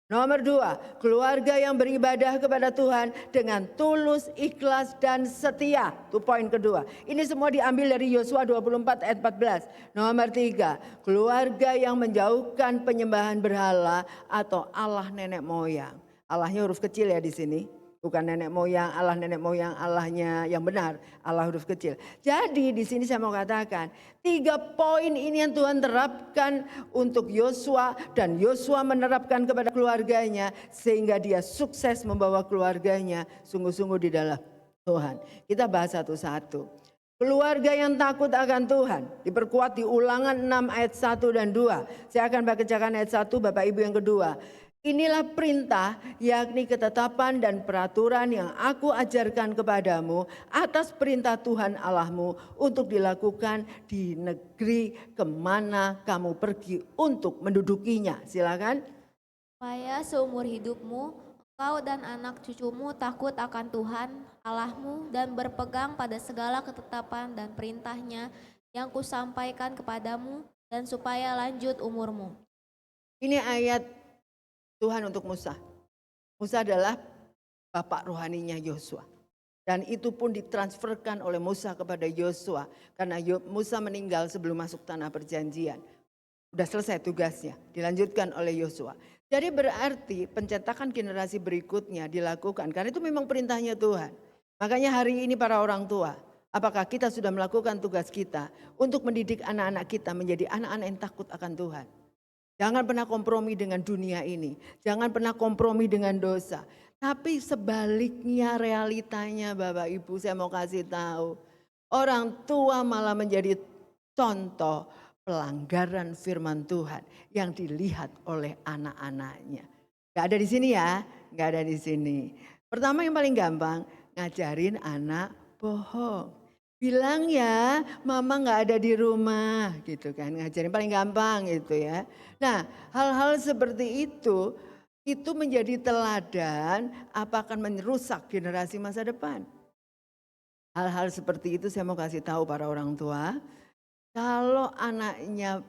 Speaker 3: Nomor 2, keluarga yang beribadah kepada Tuhan dengan tulus, ikhlas, dan setia. Itu poin kedua. Ini semua diambil dari Yosua 24 ayat 14. Nomor 3, keluarga yang menjauhkan penyembahan berhala atau Allah nenek moyang. Allahnya huruf kecil ya di sini. Bukan nenek moyang Allahnya yang benar, Allah huruf kecil. Jadi di sini saya mau katakan 3 poin ini yang Tuhan terapkan untuk Yosua dan Yosua menerapkan kepada keluarganya sehingga dia sukses membawa keluarganya sungguh-sungguh di dalam Tuhan. Kita bahas satu-satu. Keluarga yang takut akan Tuhan diperkuat di Ulangan 6 ayat 1 dan 2. Saya akan bacakan ayat 1, Bapak Ibu yang kedua. Inilah perintah, yakni ketetapan dan peraturan yang aku ajarkan kepadamu atas perintah Tuhan Allahmu untuk dilakukan di negeri kemana kamu pergi untuk mendudukinya. Silakan.
Speaker 2: Supaya seumur hidupmu engkau dan anak cucumu takut akan Tuhan Allahmu dan berpegang pada segala ketetapan dan perintahnya yang kusampaikan kepadamu, dan supaya lanjut umurmu.
Speaker 3: Ini ayat Tuhan untuk Musa. Musa adalah bapak rohaninya Yosua. Dan itu pun ditransferkan oleh Musa kepada Yosua. Karena Musa meninggal sebelum masuk tanah perjanjian. Sudah selesai tugasnya, dilanjutkan oleh Yosua. Jadi berarti pencetakan generasi berikutnya dilakukan. Karena itu memang perintahnya Tuhan. Makanya hari ini para orang tua, apakah kita sudah melakukan tugas kita untuk mendidik anak-anak kita menjadi anak-anak yang takut akan Tuhan. Jangan pernah kompromi dengan dunia ini. Jangan pernah kompromi dengan dosa. Tapi sebaliknya realitanya Bapak Ibu, saya mau kasih tahu. Orang tua malah menjadi contoh pelanggaran firman Tuhan yang dilihat oleh anak-anaknya. Gak ada di sini ya, gak ada di sini. Pertama yang paling gampang, ngajarin anak bohong. Bilang ya, mama gak ada di rumah gitu kan, ngajarin paling gampang gitu ya. Nah, hal-hal seperti itu menjadi teladan apa akan merusak generasi masa depan. Hal-hal seperti itu saya mau kasih tahu para orang tua. Kalau anaknya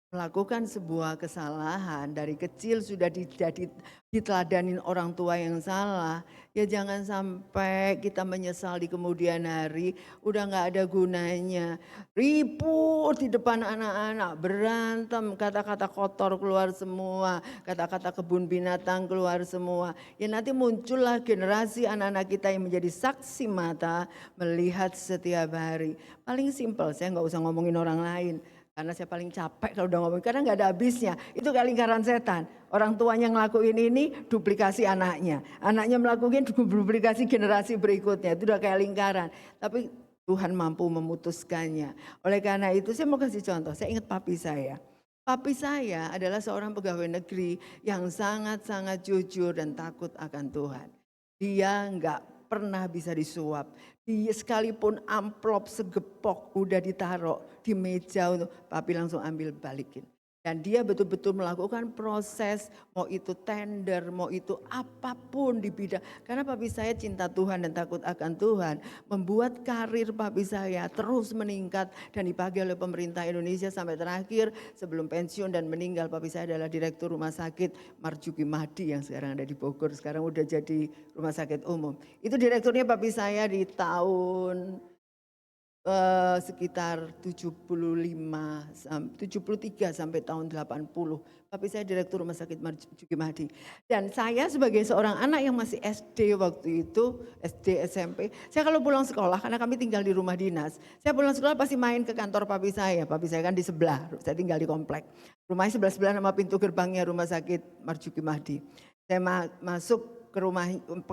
Speaker 3: melakukan sebuah kesalahan dari kecil sudah diteladanin orang tua yang salah, ya jangan sampai kita menyesal di kemudian hari, udah gak ada gunanya. Ribut di depan anak-anak, berantem, kata-kata kotor keluar semua, kata-kata kebun binatang keluar semua. Ya nanti muncullah generasi anak-anak kita yang menjadi saksi mata melihat setiap hari. Paling simpel, saya gak usah ngomongin orang lain. Karena saya paling capek kalau udah ngomong, karena gak ada habisnya. Itu kayak lingkaran setan. Orang tuanya ngelakuin ini, duplikasi anaknya. Anaknya melakukan duplikasi generasi berikutnya. Itu udah kayak lingkaran. Tapi Tuhan mampu memutuskannya. Oleh karena itu saya mau kasih contoh. Saya ingat papi saya. Papi saya adalah seorang pegawai negeri yang sangat-sangat jujur dan takut akan Tuhan. Dia gak pernah bisa disuap. Dia sekalipun amplop segepok udah ditaruh di meja untuk papi langsung ambil balikin. Dan dia betul-betul melakukan proses, mau itu tender, mau itu apapun di bidang. Karena papi saya cinta Tuhan dan takut akan Tuhan. Membuat karir papi saya terus meningkat dan dipakai oleh pemerintah Indonesia sampai terakhir sebelum pensiun dan meninggal. Papi saya adalah direktur rumah sakit Marjuki Mahdi yang sekarang ada di Bogor. Sekarang udah jadi rumah sakit umum. Itu direkturnya papi saya di tahun sekitar 73 sampai tahun 80. Papi saya direktur rumah sakit Marjuki Mahdi. Dan saya sebagai seorang anak yang masih SD waktu itu, SD, SMP. Saya kalau pulang sekolah, karena kami tinggal di rumah dinas. Saya pulang sekolah pasti main ke kantor papi saya. Papi saya kan di sebelah, saya tinggal di komplek. Rumahnya sebelah-sebelah sama pintu gerbangnya rumah sakit Marjuki Mahdi. Saya masuk ke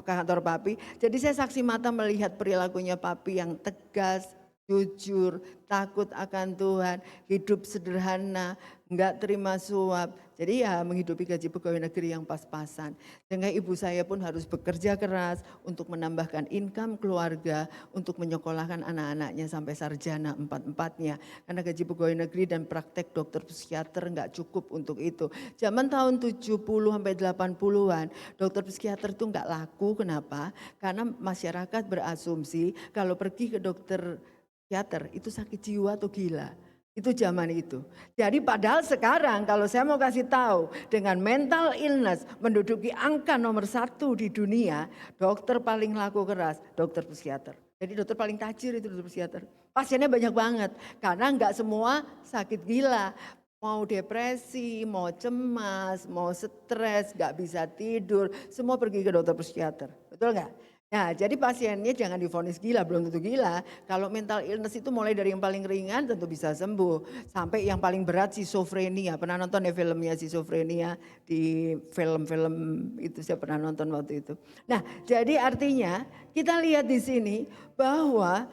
Speaker 3: kantor papi. Jadi saya saksi mata melihat perilakunya papi yang tegas, jujur, takut akan Tuhan, hidup sederhana, enggak terima suap. Jadi ya menghidupi gaji pegawai negeri yang pas-pasan. Sehingga ibu saya pun harus bekerja keras untuk menambahkan income keluarga, untuk menyekolahkan anak-anaknya sampai sarjana empat-empatnya. Karena gaji pegawai negeri dan praktek dokter psikiater enggak cukup untuk itu. Zaman tahun 70 sampai 80-an, dokter psikiater itu enggak laku. Kenapa? Karena masyarakat berasumsi kalau pergi ke dokter psikiater itu sakit jiwa atau gila. Itu zaman itu. Jadi padahal sekarang kalau saya mau kasih tahu, dengan mental illness menduduki angka nomor 1 di dunia, dokter paling laku keras, dokter psikiater. Jadi dokter paling tajir itu dokter psikiater. Pasiennya banyak banget karena enggak semua sakit gila. Mau depresi, mau cemas, mau stres, enggak bisa tidur, semua pergi ke dokter psikiater. Betul enggak? Nah, jadi pasiennya jangan divonis gila, belum tentu gila. Kalau mental illness itu mulai dari yang paling ringan tentu bisa sembuh. Sampai yang paling berat schizophrenia. Pernah nonton ya filmnya schizophrenia di film-film itu, saya pernah nonton waktu itu. Nah, jadi artinya kita lihat di sini bahwa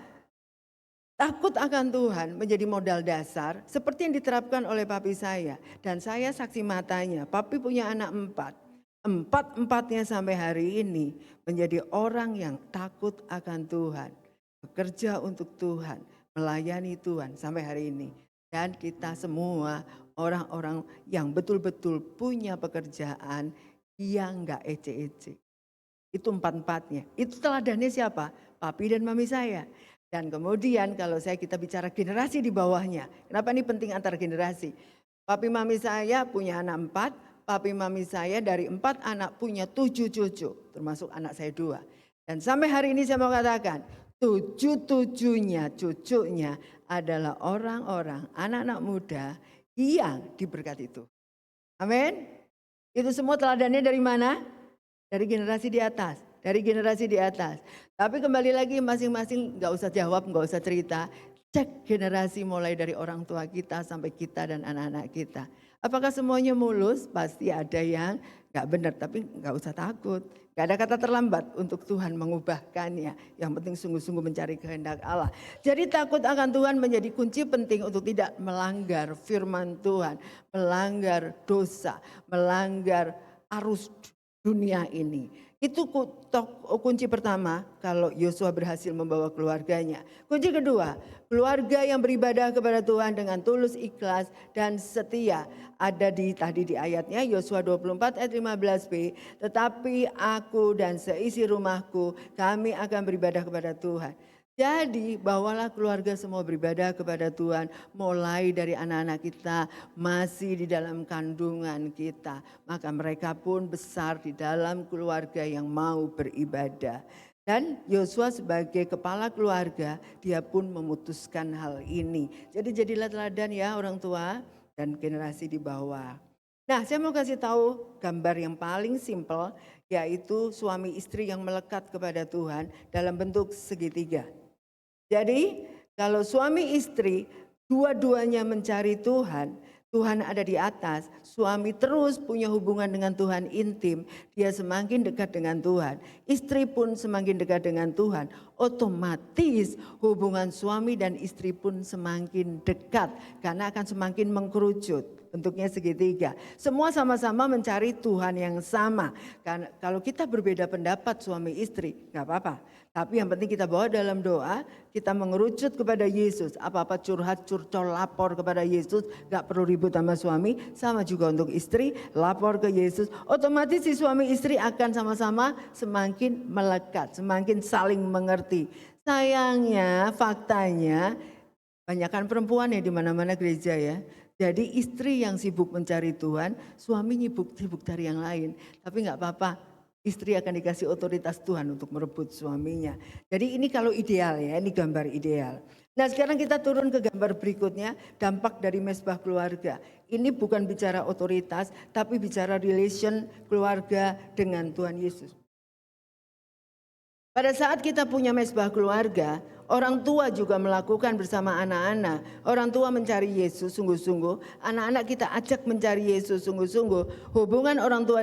Speaker 3: Takut akan Tuhan menjadi modal dasar seperti yang diterapkan oleh papi saya. Dan saya saksi matanya, papi punya anak 4. Empat-empatnya sampai hari ini menjadi orang yang takut akan Tuhan. Bekerja untuk Tuhan, melayani Tuhan sampai hari ini. Dan kita semua orang-orang yang betul-betul punya pekerjaan yang gak ece-ece. Itu 4-empatnya. Itu teladannya siapa? Papi dan mami saya. Dan kemudian kalau kita bicara generasi di bawahnya. Kenapa ini penting antar generasi? Papi mami saya punya anak 4. Papi mami saya dari 4 anak punya 7 cucu. Termasuk anak saya 2. Dan sampai hari ini saya mau katakan. 7-7-nya cucunya adalah orang-orang anak-anak muda yang diberkati itu. Amin. Itu semua teladannya dari mana? Dari generasi di atas. Dari generasi di atas. Tapi kembali lagi masing-masing gak usah jawab, gak usah cerita. Cek generasi mulai dari orang tua kita sampai kita dan anak-anak kita. Apakah semuanya mulus? Pasti ada yang gak benar, tapi gak usah takut. Gak ada kata terlambat untuk Tuhan mengubahkannya. Yang penting sungguh-sungguh mencari kehendak Allah. Jadi takut akan Tuhan menjadi kunci penting untuk tidak melanggar firman Tuhan. Melanggar dosa, melanggar arus dunia ini. Itu kunci pertama kalau Yosua berhasil membawa keluarganya. Kunci kedua, keluarga yang beribadah kepada Tuhan dengan tulus, ikhlas dan setia. Ada tadi di ayatnya Yosua 24 ayat 15b. Tetapi aku dan seisi rumahku kami akan beribadah kepada Tuhan. Jadi bawalah keluarga semua beribadah kepada Tuhan. Mulai dari anak-anak kita masih di dalam kandungan kita. Maka mereka pun besar di dalam keluarga yang mau beribadah. Dan Yosua sebagai kepala keluarga dia pun memutuskan hal ini. Jadi jadilah teladan ya orang tua dan generasi di bawah. Nah saya mau kasih tahu gambar yang paling simpel. Yaitu suami istri yang melekat kepada Tuhan dalam bentuk segitiga. Jadi kalau suami istri dua-duanya mencari Tuhan, Tuhan ada di atas, suami terus punya hubungan dengan Tuhan intim, dia semakin dekat dengan Tuhan. Istri pun semakin dekat dengan Tuhan, otomatis hubungan suami dan istri pun semakin dekat karena akan semakin mengkerucut. Bentuknya segitiga. Semua sama-sama mencari Tuhan yang sama. Karena kalau kita berbeda pendapat suami istri, gak apa-apa. Tapi yang penting kita bawa dalam doa, kita mengerucut kepada Yesus. Apa-apa curhat, curcol, lapor kepada Yesus. Gak perlu ribut sama suami. Sama juga untuk istri, lapor ke Yesus. Otomatis si suami istri akan sama-sama semakin melekat, semakin saling mengerti. Sayangnya, faktanya, banyakkan perempuan ya di mana-mana gereja ya. Jadi istri yang sibuk mencari Tuhan, suami sibuk cari yang lain. Tapi gak apa-apa, istri akan dikasih otoritas Tuhan untuk merebut suaminya. Jadi ini kalau ideal ya, ini gambar ideal. Nah sekarang kita turun ke gambar berikutnya, dampak dari mesbah keluarga. Ini bukan bicara otoritas, tapi bicara relation keluarga dengan Tuhan Yesus. Pada saat kita punya mesbah keluarga, orang tua juga melakukan bersama anak-anak. Orang tua mencari Yesus sungguh-sungguh, anak-anak kita ajak mencari Yesus sungguh-sungguh. Hubungan orang tua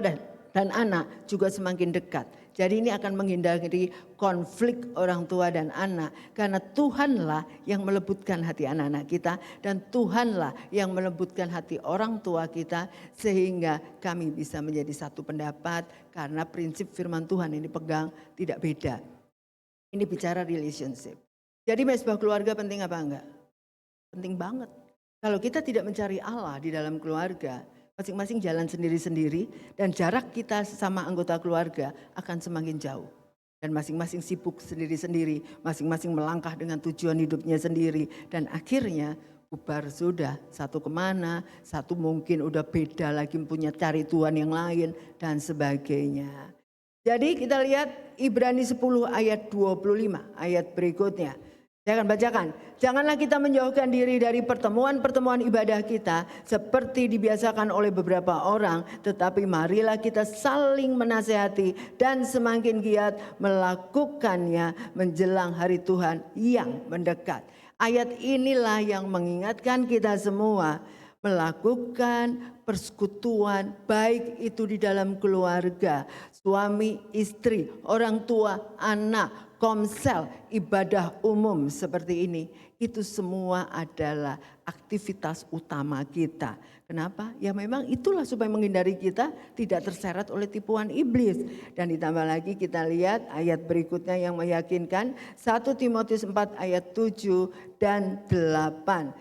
Speaker 3: dan anak juga semakin dekat. Jadi ini akan menghindari konflik orang tua dan anak. Karena Tuhanlah yang melembutkan hati anak-anak kita. Dan Tuhanlah yang melembutkan hati orang tua kita. Sehingga kami bisa menjadi satu pendapat. Karena prinsip firman Tuhan yang dipegang tidak beda. Ini bicara relationship. Jadi mesbah keluarga penting apa enggak? Penting banget. Kalau kita tidak mencari Allah di dalam keluarga, masing-masing jalan sendiri-sendiri dan jarak kita sama anggota keluarga akan semakin jauh. Dan masing-masing sibuk sendiri-sendiri, masing-masing melangkah dengan tujuan hidupnya sendiri. Dan akhirnya bubar sudah, satu kemana, satu mungkin udah beda lagi punya cari Tuhan yang lain dan sebagainya. Jadi kita lihat Ibrani 10 ayat 25, ayat berikutnya. Saya akan bacakan. Janganlah kita menjauhkan diri dari pertemuan-pertemuan ibadah kita seperti dibiasakan oleh beberapa orang. Tetapi marilah kita saling menasehati dan semakin giat melakukannya menjelang hari Tuhan yang mendekat. Ayat inilah yang mengingatkan kita semua melakukan persekutuan baik itu di dalam keluarga, suami, istri, orang tua, anak, komsel, ibadah umum seperti ini, itu semua adalah aktivitas utama kita. Kenapa? Ya memang itulah supaya menghindari kita tidak terseret oleh tipuan iblis. Dan ditambah lagi kita lihat ayat berikutnya yang meyakinkan, 1 Timotius 4 ayat 7 dan 8.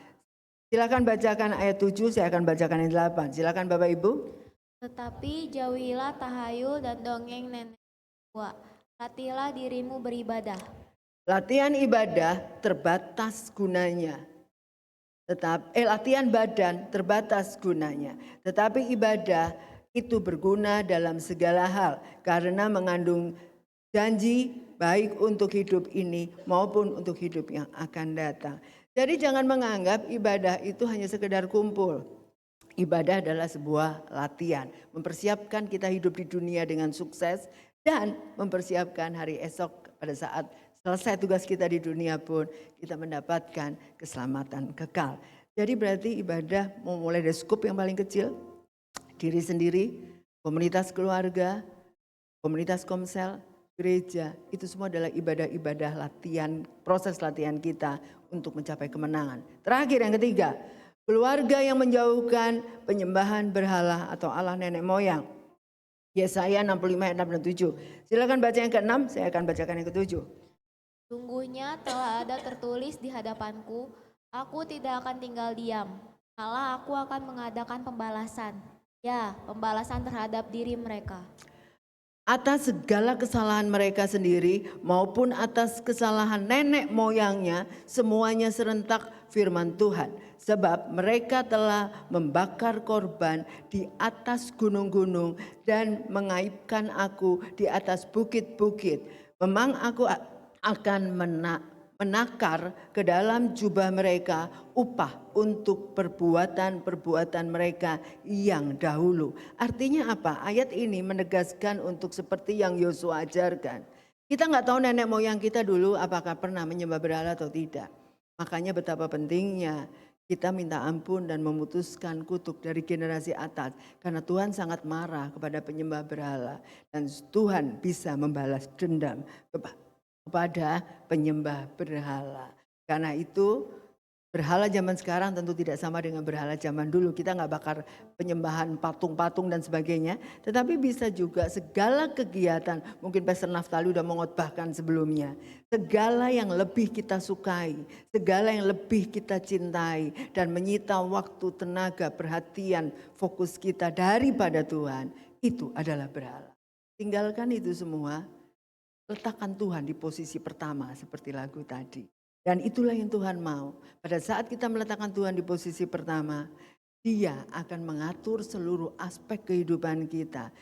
Speaker 3: Silakan bacakan ayat 7, saya akan bacakan ayat 8. Silakan Bapak Ibu.
Speaker 2: Tetapi jauhilah tahayul dan dongeng nenek tua. Latihlah dirimu beribadah.
Speaker 3: Latihan ibadah terbatas gunanya. Latihan badan terbatas gunanya. Tetapi ibadah itu berguna dalam segala hal karena mengandung janji baik untuk hidup ini maupun untuk hidup yang akan datang. Jadi jangan menganggap ibadah itu hanya sekedar kumpul. Ibadah adalah sebuah latihan, mempersiapkan kita hidup di dunia dengan sukses dan mempersiapkan hari esok pada saat selesai tugas kita di dunia pun kita mendapatkan keselamatan kekal. Jadi berarti ibadah mau mulai dari skup yang paling kecil, diri sendiri, komunitas keluarga, komunitas komsel, gereja, itu semua adalah ibadah-ibadah latihan, proses latihan kita untuk mencapai kemenangan. Terakhir yang ketiga, keluarga yang menjauhkan penyembahan berhala atau Allah nenek moyang. Yesaya 65 ayat 6 dan 7. Silakan baca yang ke-6, saya akan bacakan yang ke-7.
Speaker 2: Sungguhnya telah ada tertulis di hadapanku, aku tidak akan tinggal diam, malah aku akan mengadakan pembalasan. Ya, pembalasan terhadap diri mereka.
Speaker 3: Atas segala kesalahan mereka sendiri maupun atas kesalahan nenek moyangnya, semuanya serentak firman Tuhan. Sebab mereka telah membakar korban di atas gunung-gunung dan mengaibkan aku di atas bukit-bukit. Memang aku akan menakar ke dalam jubah mereka upah untuk perbuatan-perbuatan mereka yang dahulu. Artinya apa? Ayat ini menegaskan untuk seperti yang Yosua ajarkan. Kita nggak tahu nenek moyang kita dulu apakah pernah menyembah berhala atau tidak. Makanya betapa pentingnya kita minta ampun dan memutuskan kutuk dari generasi atas. Karena Tuhan sangat marah kepada penyembah berhala. Dan Tuhan bisa membalas dendam kepada penyembah berhala. Karena itu berhala zaman sekarang tentu tidak sama dengan berhala zaman dulu. Kita nggak bakar penyembahan patung-patung dan sebagainya. Tetapi bisa juga segala kegiatan, mungkin Pastor Naftali udah mengotbahkan sebelumnya. Segala yang lebih kita sukai, segala yang lebih kita cintai dan menyita waktu, tenaga, perhatian, fokus kita daripada Tuhan, itu adalah berhala. Tinggalkan itu semua. Letakkan Tuhan di posisi pertama seperti lagu tadi. Dan itulah yang Tuhan mau. Pada saat kita meletakkan Tuhan di posisi pertama, Dia akan mengatur seluruh aspek kehidupan kita.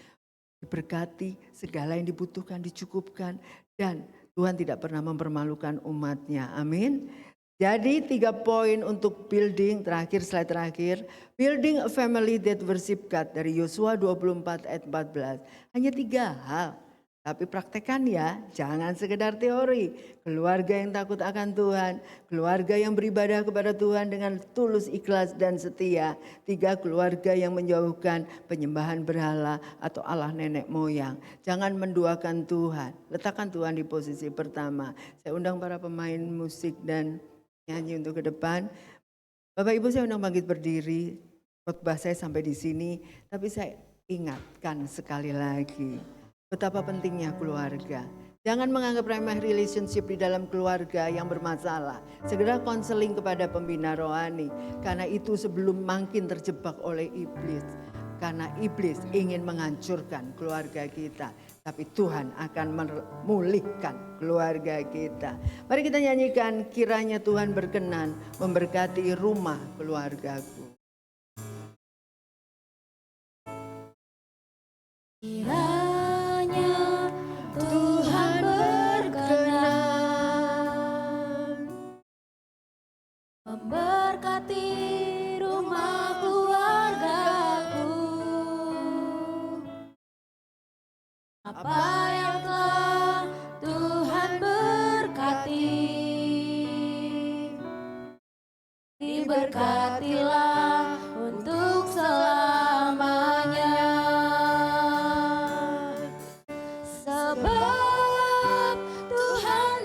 Speaker 3: Diberkati, segala yang dibutuhkan dicukupkan. Dan Tuhan tidak pernah mempermalukan umatnya. Amin. Jadi 3 poin untuk building, terakhir slide terakhir. Building a family that worship God dari Yosua 24 ayat 14. Hanya 3 hal. Tapi praktekkan ya, jangan sekedar teori. Keluarga yang takut akan Tuhan, keluarga yang beribadah kepada Tuhan dengan tulus, ikhlas dan setia. 3, keluarga yang menjauhkan penyembahan berhala atau Allah nenek moyang. Jangan menduakan Tuhan, letakkan Tuhan di posisi pertama. Saya undang para pemain musik dan nyanyi untuk ke depan. Bapak Ibu saya undang bangkit berdiri, khotbah saya sampai di sini. Tapi saya ingatkan sekali lagi. Betapa pentingnya keluarga. Jangan menganggap remeh relationship di dalam keluarga yang bermasalah. Segera konseling kepada pembina rohani. Karena itu sebelum makin terjebak oleh iblis. Karena iblis ingin menghancurkan keluarga kita. Tapi Tuhan akan memulihkan keluarga kita. Mari kita nyanyikan, kiranya Tuhan berkenan memberkati rumah keluargaku.
Speaker 2: Kiranya Tuhan berkenan memberkati rumah keluargaku. Apa yang telah Tuhan berkati, diberkatilah untuk selamanya. Sebab Tuhan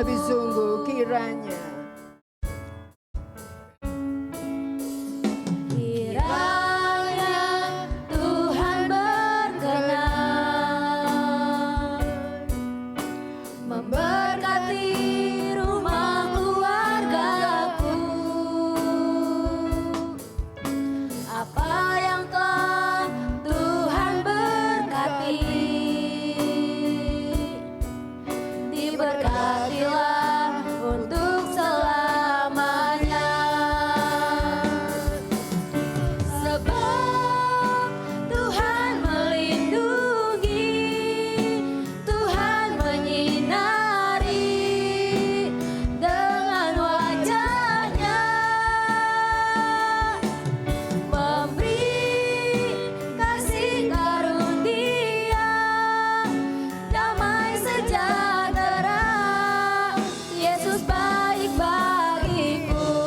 Speaker 3: lebih sungguh kiranya.
Speaker 2: Kiranya Tuhan berkenan memberkati rumah keluargaku. Apa yang telah Tuhan berkati, diberkatilah untuk selamanya. Sebab Tuhan melindungi, Tuhan menyinari dengan wajah-Nya, memberi kasih karunia, damai sejahtera. Yesus baik bagiku.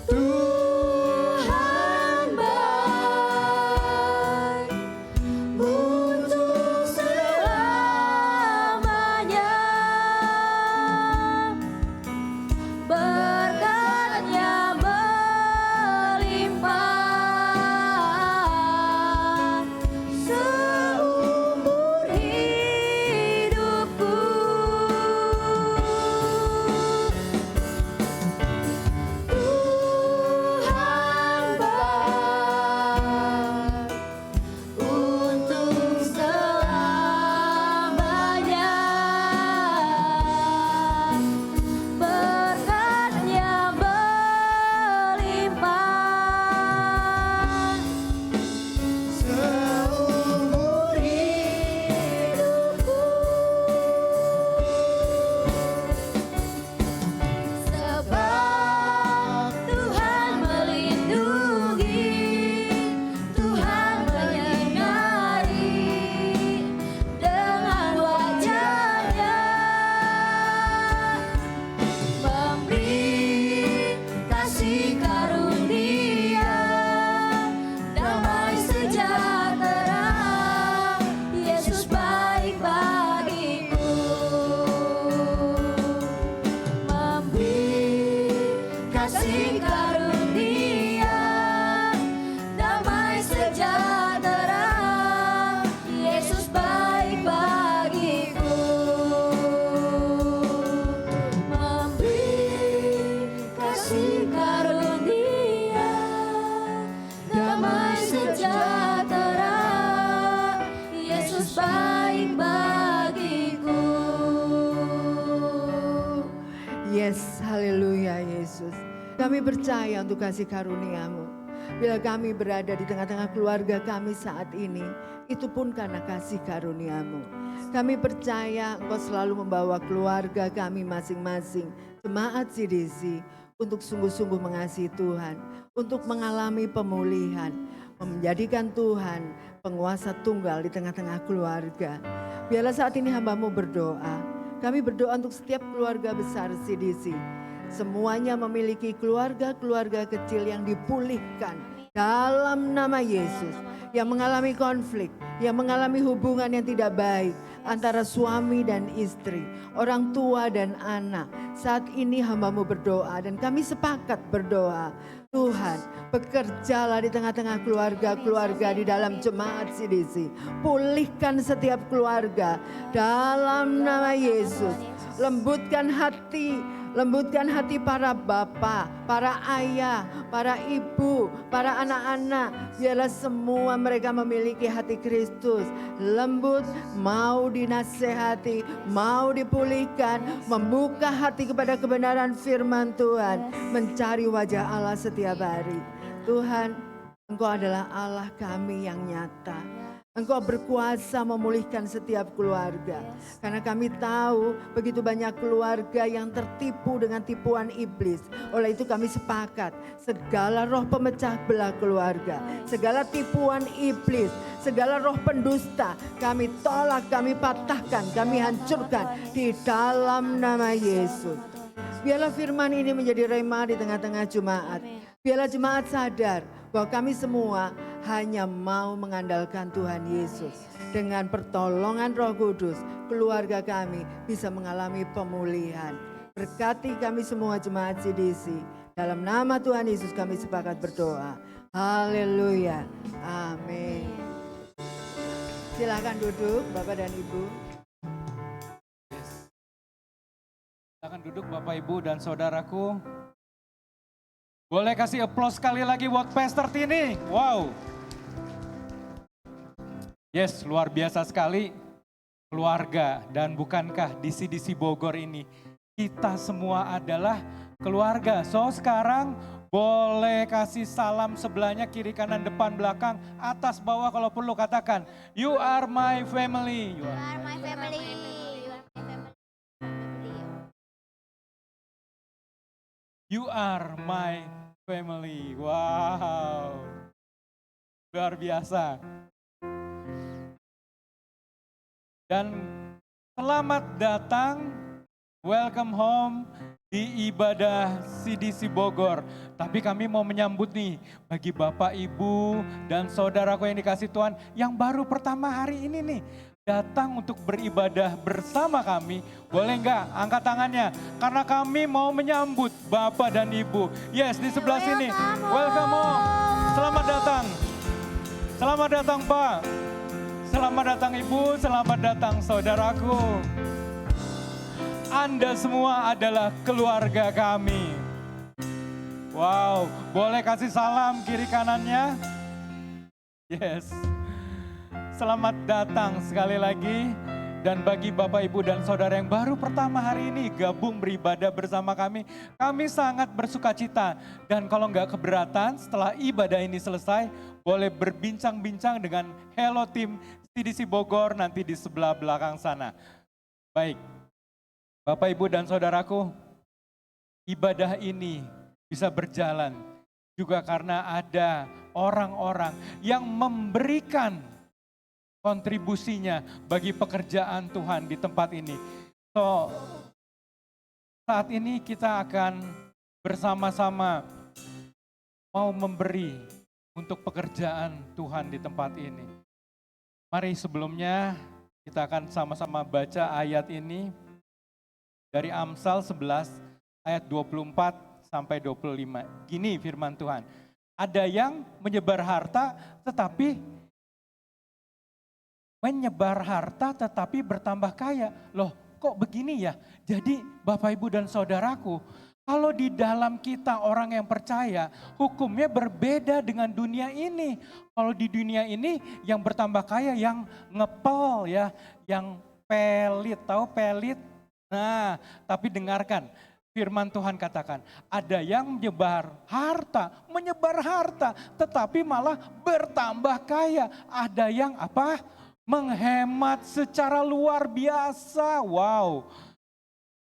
Speaker 2: Tuhan baik untuk selamanya. Berkat-Nya melimpah seumur hidupku. Tuhan baik untuk selamanya. Berkat-Nya melimpah seumur hidupku. Sebab Tuhan melindungi, Tuhan menyinari dengan wajah-Nya, memberi kasih karunia, damai sejahtera. Yesus baik bagiku, memberi kasih karunia, damai sejahtera. Yesus baik bagiku, memberi kasih karunia, damai sejahtera. Yesus baik bagiku.
Speaker 3: Yes, haleluya Yesus. Kami percaya untuk kasih karunia-Mu. Bila kami berada di tengah-tengah keluarga kami saat ini, itu pun karena kasih karunia-Mu. Kami percaya Engkau selalu membawa keluarga kami masing-masing, jemaat CDC, untuk sungguh-sungguh mengasihi Tuhan, untuk mengalami pemulihan, menjadikan Tuhan penguasa tunggal di tengah-tengah keluarga. Biarlah saat ini hamba-Mu berdoa. Kami berdoa untuk setiap keluarga besar CDC. Semuanya memiliki keluarga-keluarga kecil yang dipulihkan dalam nama Yesus. Yang mengalami konflik, yang mengalami hubungan yang tidak baik antara suami dan istri, orang tua dan anak. Saat ini hamba-Mu berdoa dan kami sepakat berdoa. Tuhan, bekerjalah di tengah-tengah keluarga-keluarga di dalam jemaat CDC. Pulihkan setiap keluarga dalam nama Yesus. Lembutkan hati para bapak, para ayah, para ibu, para anak-anak. Biarlah semua mereka memiliki hati Kristus. Lembut, mau dinasehati, mau dipulihkan, membuka hati kepada kebenaran firman Tuhan, mencari wajah Allah setiap hari. Tuhan, Engkau adalah Allah kami yang nyata. Engkau berkuasa memulihkan setiap keluarga. Karena kami tahu begitu banyak keluarga yang tertipu dengan tipuan iblis. Oleh itu kami sepakat segala roh pemecah belah keluarga, segala tipuan iblis, segala roh pendusta kami tolak, kami patahkan, kami hancurkan di dalam nama Yesus. Biarlah firman ini menjadi rema di tengah-tengah jemaat. Biarlah jemaat sadar bahwa kami semua hanya mau mengandalkan Tuhan Yesus. Dengan pertolongan Roh Kudus, keluarga kami bisa mengalami pemulihan. Berkati kami semua jemaat CDC. Dalam nama Tuhan Yesus kami sepakat berdoa. Haleluya. Amin. Silakan duduk Bapak dan Ibu.
Speaker 1: Silakan duduk Bapak Ibu dan Saudaraku. Boleh kasih applause sekali lagi buat Pastor Tini. Wow. Yes, luar biasa sekali. Keluarga, dan bukankah di CDC Bogor ini kita semua adalah keluarga. So sekarang boleh kasih salam sebelahnya, kiri kanan depan belakang, atas bawah, kalau perlu katakan, you are my family.
Speaker 2: You are my family. You are my family.
Speaker 1: You are my family. Wow. Luar biasa. Dan selamat datang, welcome home di ibadah CDC Bogor. Tapi kami mau menyambut nih bagi Bapak, Ibu, dan saudaraku yang dikasih Tuhan yang baru pertama hari ini nih datang untuk beribadah bersama kami. Boleh enggak angkat tangannya? Karena kami mau menyambut Bapak dan Ibu. Yes, di sebelah sini. Welcome home. Selamat datang. Selamat datang Pak. Selamat datang Ibu, selamat datang saudaraku. Anda semua adalah keluarga kami. Wow, boleh kasih salam kiri kanannya? Yes. Selamat datang sekali lagi. Dan bagi Bapak, Ibu, dan Saudara yang baru pertama hari ini gabung beribadah bersama kami sangat bersuka cita. Dan kalau nggak keberatan setelah ibadah ini selesai, boleh berbincang-bincang dengan Hello Team CDC Bogor nanti di sebelah belakang sana. Baik, Bapak, Ibu, dan Saudaraku, ibadah ini bisa berjalan juga karena ada orang-orang yang memberikan kontribusinya bagi pekerjaan Tuhan di tempat ini. So, saat ini kita akan bersama-sama mau memberi untuk pekerjaan Tuhan di tempat ini. Mari sebelumnya kita akan sama-sama baca ayat ini dari Amsal 11 ayat 24 sampai 25. Gini firman Tuhan, ada yang menyebar harta tetapi bertambah kaya. Loh, kok begini ya? Jadi Bapak, Ibu, dan Saudaraku, kalau di dalam kita orang yang percaya, hukumnya berbeda dengan dunia ini. Kalau di dunia ini yang bertambah kaya yang ngepel ya, yang pelit, tahu pelit? Nah, tapi dengarkan, firman Tuhan katakan, ada yang menyebar harta, tetapi malah bertambah kaya. Ada yang apa? Menghemat secara luar biasa. Wow.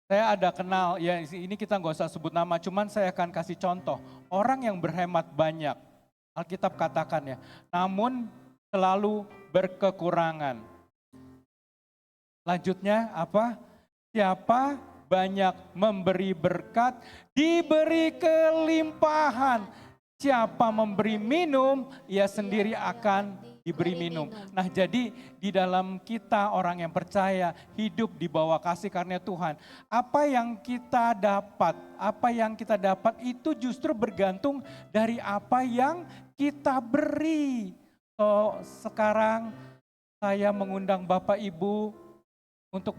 Speaker 1: Saya ada kenal, ya ini kita nggak usah sebut nama, cuman saya akan kasih contoh. Orang yang berhemat banyak, Alkitab katakan ya, namun selalu berkekurangan. Lanjutnya apa? Siapa banyak memberi berkat, diberi kelimpahan. Siapa memberi minum, ia sendiri akan diberi minum. Nah, jadi di dalam kita orang yang percaya hidup di bawah kasih karunia Tuhan, apa yang kita dapat itu justru bergantung dari apa yang kita beri. So, sekarang saya mengundang Bapak Ibu untuk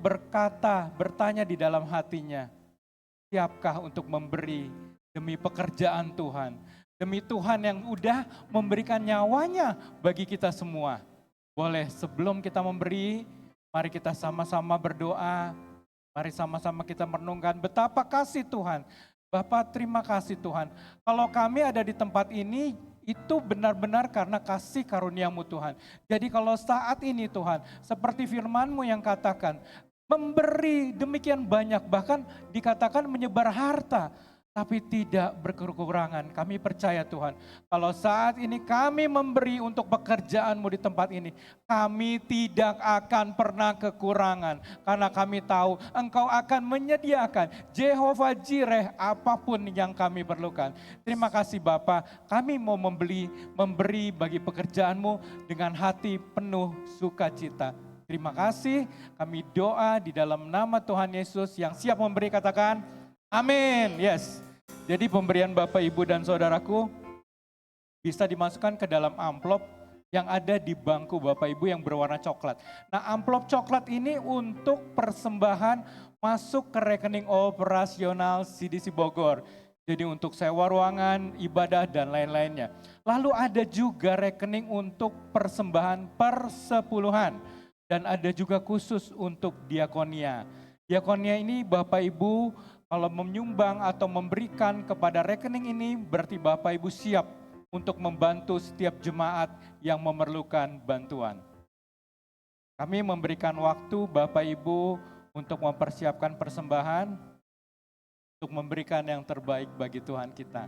Speaker 1: bertanya di dalam hatinya, siapkah untuk memberi demi pekerjaan Tuhan? Demi Tuhan yang udah memberikan nyawanya bagi kita semua. Boleh sebelum kita memberi, mari kita sama-sama berdoa. Mari sama-sama kita merenungkan betapa kasih Tuhan. Bapak, terima kasih Tuhan. Kalau kami ada di tempat ini, itu benar-benar karena kasih karuniamu Tuhan. Jadi kalau saat ini Tuhan, seperti firman-Mu yang katakan, memberi demikian banyak, bahkan dikatakan menyebar harta. tapi tidak berkekurangan. Kami percaya Tuhan, kalau saat ini kami memberi untuk pekerjaan-Mu di tempat ini, kami tidak akan pernah kekurangan. Karena kami tahu Engkau akan menyediakan Jehovah Jireh apapun yang kami perlukan. Terima kasih Bapa, kami mau memberi bagi pekerjaan-Mu dengan hati penuh sukacita. Terima kasih, kami doa di dalam nama Tuhan Yesus. Yang siap memberi katakan, amin. Yes. Jadi pemberian Bapak, Ibu, dan Saudaraku bisa dimasukkan ke dalam amplop yang ada di bangku Bapak Ibu yang berwarna coklat. Nah, amplop coklat ini untuk persembahan masuk ke rekening operasional CDC Bogor. Jadi untuk sewa ruangan, ibadah, dan lain-lainnya. Lalu ada juga rekening untuk persembahan persepuluhan. Dan ada juga khusus untuk diakonia. Diakonia ini Bapak Ibu kalau menyumbang atau memberikan kepada rekening ini berarti Bapak Ibu siap untuk membantu setiap jemaat yang memerlukan bantuan. Kami memberikan waktu Bapak Ibu untuk mempersiapkan persembahan, untuk memberikan yang terbaik bagi Tuhan kita.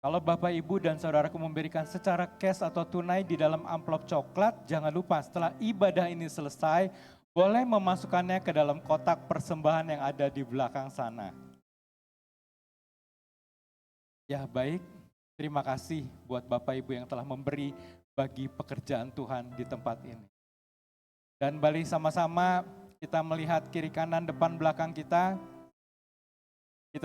Speaker 1: Kalau Bapak, Ibu, dan Saudaraku memberikan secara cash atau tunai di dalam amplop coklat, jangan lupa setelah ibadah ini selesai, boleh memasukkannya ke dalam kotak persembahan yang ada di belakang sana. Ya baik, terima kasih buat Bapak Ibu yang telah memberi bagi pekerjaan Tuhan di tempat ini. Dan mari sama-sama kita melihat kiri kanan depan belakang kita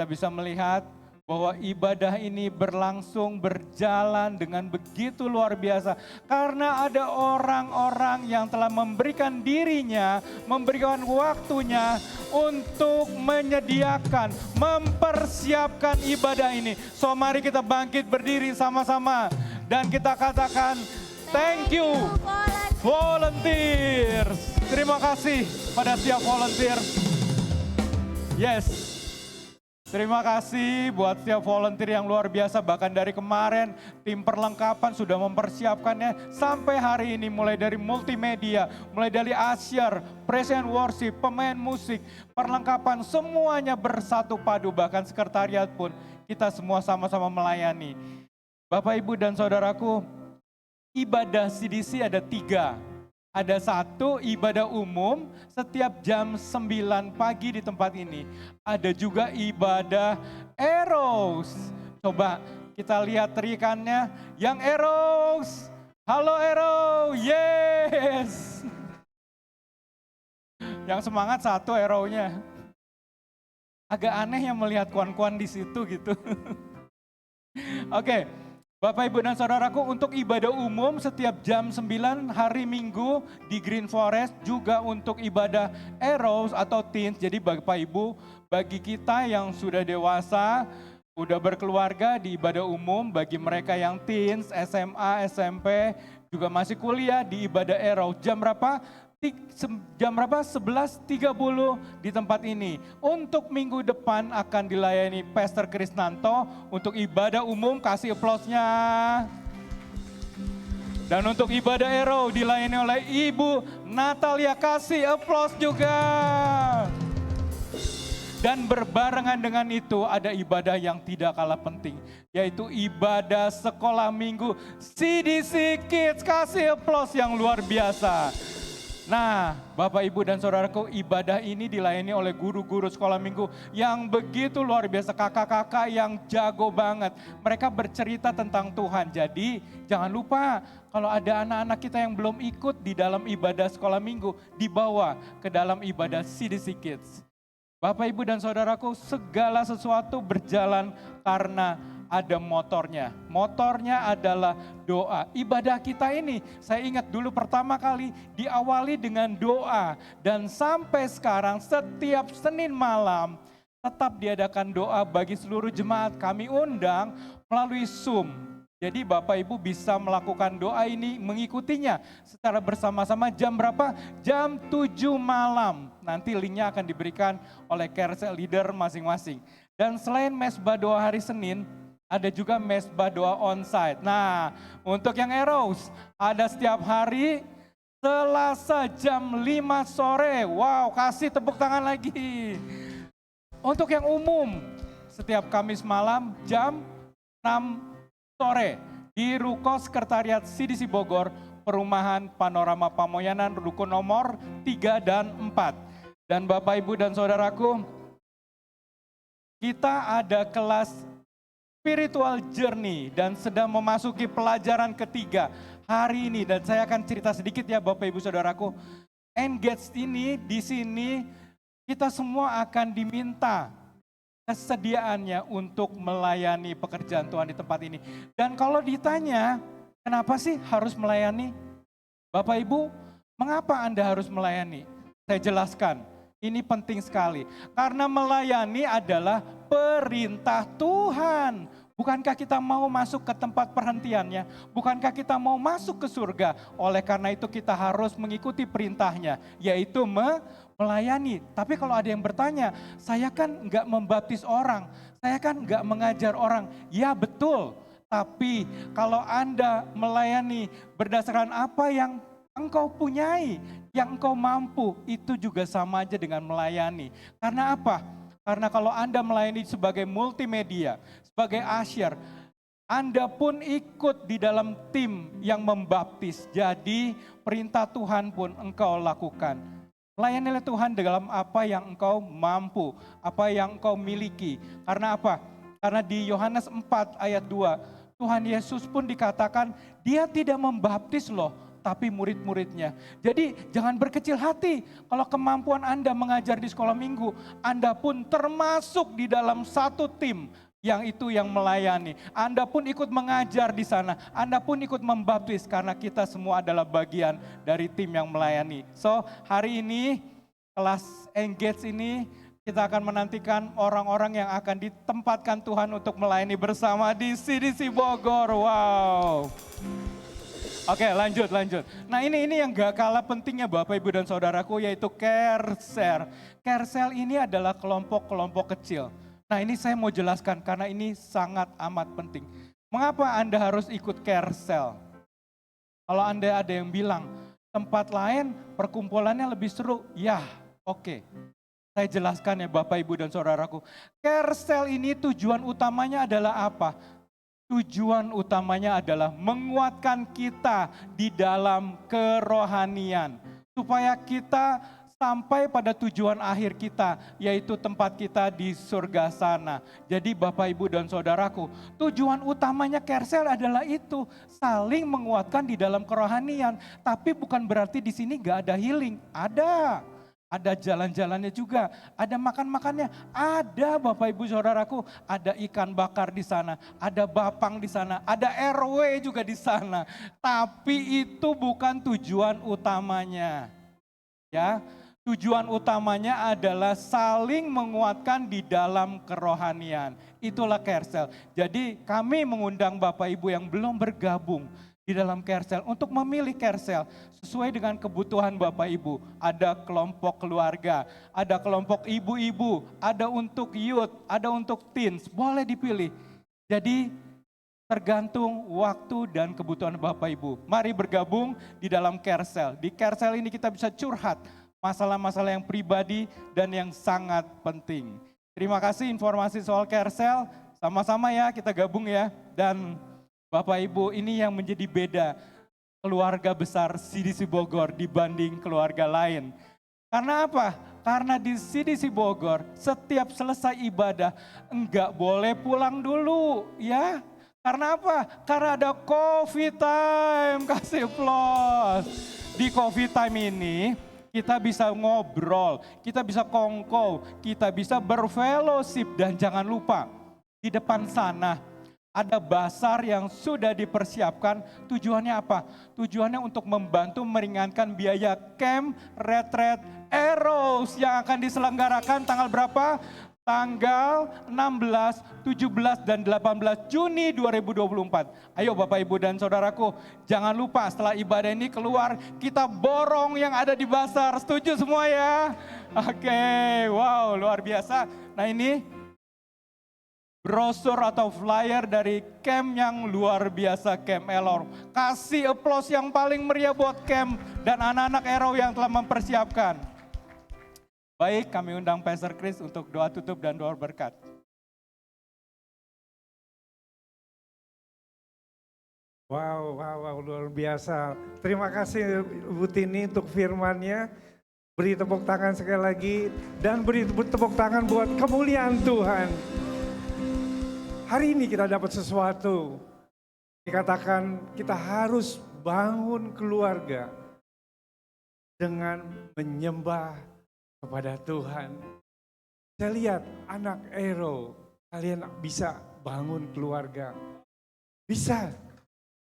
Speaker 1: bisa melihat bahwa ibadah ini berlangsung berjalan dengan begitu luar biasa. Karena ada orang-orang yang telah memberikan dirinya, memberikan waktunya untuk menyediakan, mempersiapkan ibadah ini. So mari kita bangkit berdiri sama-sama dan kita katakan thank you volunteers. Terima kasih pada setiap volunteer. Yes. Terima kasih buat setiap volunteer yang luar biasa, bahkan dari kemarin tim perlengkapan sudah mempersiapkannya sampai hari ini, mulai dari multimedia, mulai dari usher, praise and worship, pemain musik, perlengkapan semuanya bersatu padu, bahkan sekretariat pun kita semua sama-sama melayani. Bapak, Ibu, dan Saudaraku, ibadah CDC ada 3. Ada 1 ibadah umum setiap jam 9 pagi di tempat ini. Ada juga ibadah Eros. Coba kita lihat terikannya. Yang Eros. Halo Ero. Yes. Yang semangat 1 Ero-nya. Agak aneh yang melihat kuan-kuan di situ gitu. Oke. Bapak, Ibu, dan Saudaraku, untuk ibadah umum setiap jam 9 hari Minggu di Green Forest, juga untuk ibadah Eros atau Teens. Jadi Bapak, Ibu, bagi kita yang sudah dewasa, udah berkeluarga di ibadah umum, bagi mereka yang Teens, SMA, SMP, juga masih kuliah di ibadah Eros. Jam berapa? 11.30 di tempat ini. Untuk minggu depan akan dilayani Pastor Krisnanto untuk ibadah umum, kasih aplausnya. Dan untuk ibadah Ero dilayani oleh Ibu Natalia, kasih aplaus juga. Dan berbarengan dengan itu ada ibadah yang tidak kalah penting, yaitu ibadah sekolah minggu CDC Kids, kasih aplaus yang luar biasa. Nah, Bapak, Ibu, dan Saudaraku, ibadah ini dilayani oleh guru-guru sekolah minggu yang begitu luar biasa, kakak-kakak yang jago banget. Mereka bercerita tentang Tuhan. Jadi jangan lupa kalau ada anak-anak kita yang belum ikut di dalam ibadah sekolah minggu, dibawa ke dalam ibadah CDC Kids. Bapak, Ibu, dan Saudaraku, segala sesuatu berjalan karena ada motornya. Motornya adalah doa. Ibadah kita ini, saya ingat dulu pertama kali diawali dengan doa. Dan sampai sekarang setiap Senin malam tetap diadakan doa bagi seluruh jemaat. Kami undang melalui Zoom. Jadi Bapak Ibu bisa melakukan doa ini, mengikutinya secara bersama-sama jam berapa? Jam 7 malam. Nanti linknya akan diberikan oleh Carousel Leader masing-masing. Dan selain mesbah doa hari Senin, ada juga mesbah doa onsite. Nah, untuk yang Eros, ada setiap hari Selasa jam 5 sore. Wow, kasih tepuk tangan lagi. Untuk yang umum, setiap Kamis malam jam 6 sore di Ruko Sekretariat CDC Bogor, Perumahan Panorama Pamoyanan, ruko nomor 3 dan 4. Dan Bapak, Ibu, dan Saudaraku, kita ada kelas spiritual journey dan sedang memasuki pelajaran ketiga hari ini. Dan saya akan cerita sedikit ya Bapak, Ibu, Saudaraku. Engage ini di sini kita semua akan diminta kesediaannya untuk melayani pekerjaan Tuhan di tempat ini. Dan kalau ditanya, kenapa sih harus melayani? Bapak Ibu, mengapa Anda harus melayani? Saya jelaskan, ini penting sekali. Karena melayani adalah perintah Tuhan. Bukankah kita mau masuk ke tempat perhentiannya? Bukankah kita mau masuk ke surga? Oleh karena itu kita harus mengikuti perintahnya, yaitu melayani. Tapi kalau ada yang bertanya, saya kan enggak membaptis orang, saya kan enggak mengajar orang. Ya betul, tapi kalau Anda melayani berdasarkan apa yang engkau punyai, yang engkau mampu, itu juga sama aja dengan melayani. Karena apa? Karena kalau Anda melayani sebagai multimedia, sebagai usher, Anda pun ikut di dalam tim yang membaptis. Jadi perintah Tuhan pun engkau lakukan. Layanilah Tuhan dalam apa yang engkau mampu, apa yang engkau miliki. Karena apa? Karena di Yohanes 4 ayat 2, Tuhan Yesus pun dikatakan dia tidak membaptis loh, tapi murid-muridnya. Jadi jangan berkecil hati. Kalau kemampuan Anda mengajar di sekolah minggu, Anda pun termasuk di dalam satu tim yang itu yang melayani. Anda pun ikut mengajar di sana. Anda pun ikut membaptis karena kita semua adalah bagian dari tim yang melayani. So hari ini kelas Engage ini kita akan menantikan orang-orang yang akan ditempatkan Tuhan untuk melayani bersama di CDC Bogor. Wow. Oke, lanjut. Nah ini yang gak kalah pentingnya Bapak, Ibu, dan Saudaraku, yaitu care share. Care share ini adalah kelompok-kelompok kecil. Nah ini saya mau jelaskan karena ini sangat amat penting. Mengapa Anda harus ikut care share? Kalau Anda ada yang bilang, tempat lain perkumpulannya lebih seru. Ya, oke. Saya jelaskan ya Bapak, Ibu, dan Saudaraku. Care share ini tujuan utamanya adalah apa? Tujuan utamanya adalah menguatkan kita di dalam kerohanian. Supaya kita sampai pada tujuan akhir kita, yaitu tempat kita di surga sana. Jadi Bapak, Ibu, dan Saudaraku, tujuan utamanya Kersel adalah itu. Saling menguatkan di dalam kerohanian. Tapi bukan berarti di sini gak ada healing. Ada jalan-jalannya juga, ada makan-makannya, ada Bapak Ibu Saudaraku, ada ikan bakar di sana, ada bapang di sana, ada RW juga di sana. Tapi itu bukan tujuan utamanya. Ya, tujuan utamanya adalah saling menguatkan di dalam kerohanian. Itulah Kersel. Jadi kami mengundang Bapak Ibu yang belum bergabung di dalam Kersel untuk memilih Kersel sesuai dengan kebutuhan Bapak Ibu. Ada kelompok keluarga, ada kelompok ibu-ibu, ada untuk youth, ada untuk teens, boleh dipilih. Jadi tergantung waktu dan kebutuhan Bapak Ibu. Mari bergabung di dalam Kersel. Di Kersel ini kita bisa curhat masalah-masalah yang pribadi dan yang sangat penting. Terima kasih informasi soal Kersel. Sama-sama ya kita gabung ya. Dan Bapak Ibu, ini yang menjadi beda keluarga besar CDC Bogor dibanding keluarga lain. Karena apa? Karena di CDC Bogor setiap selesai ibadah enggak boleh pulang dulu ya. Karena apa? Karena ada coffee time, kasih applause. Di coffee time ini kita bisa ngobrol, kita bisa kongkow, kita bisa berfellowship. Dan jangan lupa di depan sana ada basar yang sudah dipersiapkan. Tujuannya apa? Tujuannya untuk membantu meringankan biaya camp retreat Eros yang akan diselenggarakan tanggal berapa? Tanggal 16, 17, dan 18 Juni 2024. Ayo Bapak, Ibu, dan Saudaraku, jangan lupa setelah ibadah ini keluar, kita borong yang ada di basar. Setuju semua ya? Oke, wow, luar biasa. Nah ini brosur atau flyer dari camp yang luar biasa, Camp Elor. Kasih applause yang paling meriah buat camp dan anak-anak Arrow yang telah mempersiapkan. Baik, kami undang Pastor Chris untuk doa tutup dan doa berkat.
Speaker 5: Wow, luar biasa. Terima kasih Bu Tini untuk firman-Nya. Beri tepuk tangan sekali lagi dan beri tepuk tangan buat kemuliaan Tuhan. Hari ini kita dapat sesuatu. Dikatakan kita harus bangun keluarga dengan menyembah kepada Tuhan. Saya lihat anak Arrow, kalian bisa bangun keluarga. Bisa.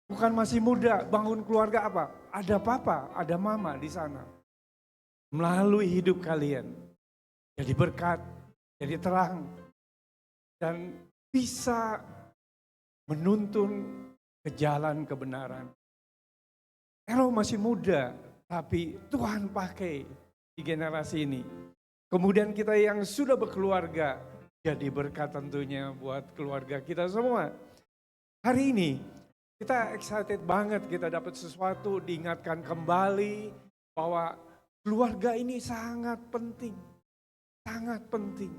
Speaker 5: Bukan masih muda, bangun keluarga apa? Ada papa, ada mama di sana. Melalui hidup kalian, jadi berkat, jadi terang, dan bisa menuntun ke jalan kebenaran. Arrow masih muda, tapi Tuhan pakai di generasi ini. Kemudian kita yang sudah berkeluarga, jadi berkat tentunya buat keluarga kita semua. Hari ini, kita excited banget kita dapat sesuatu, diingatkan kembali bahwa keluarga ini sangat penting. Sangat penting.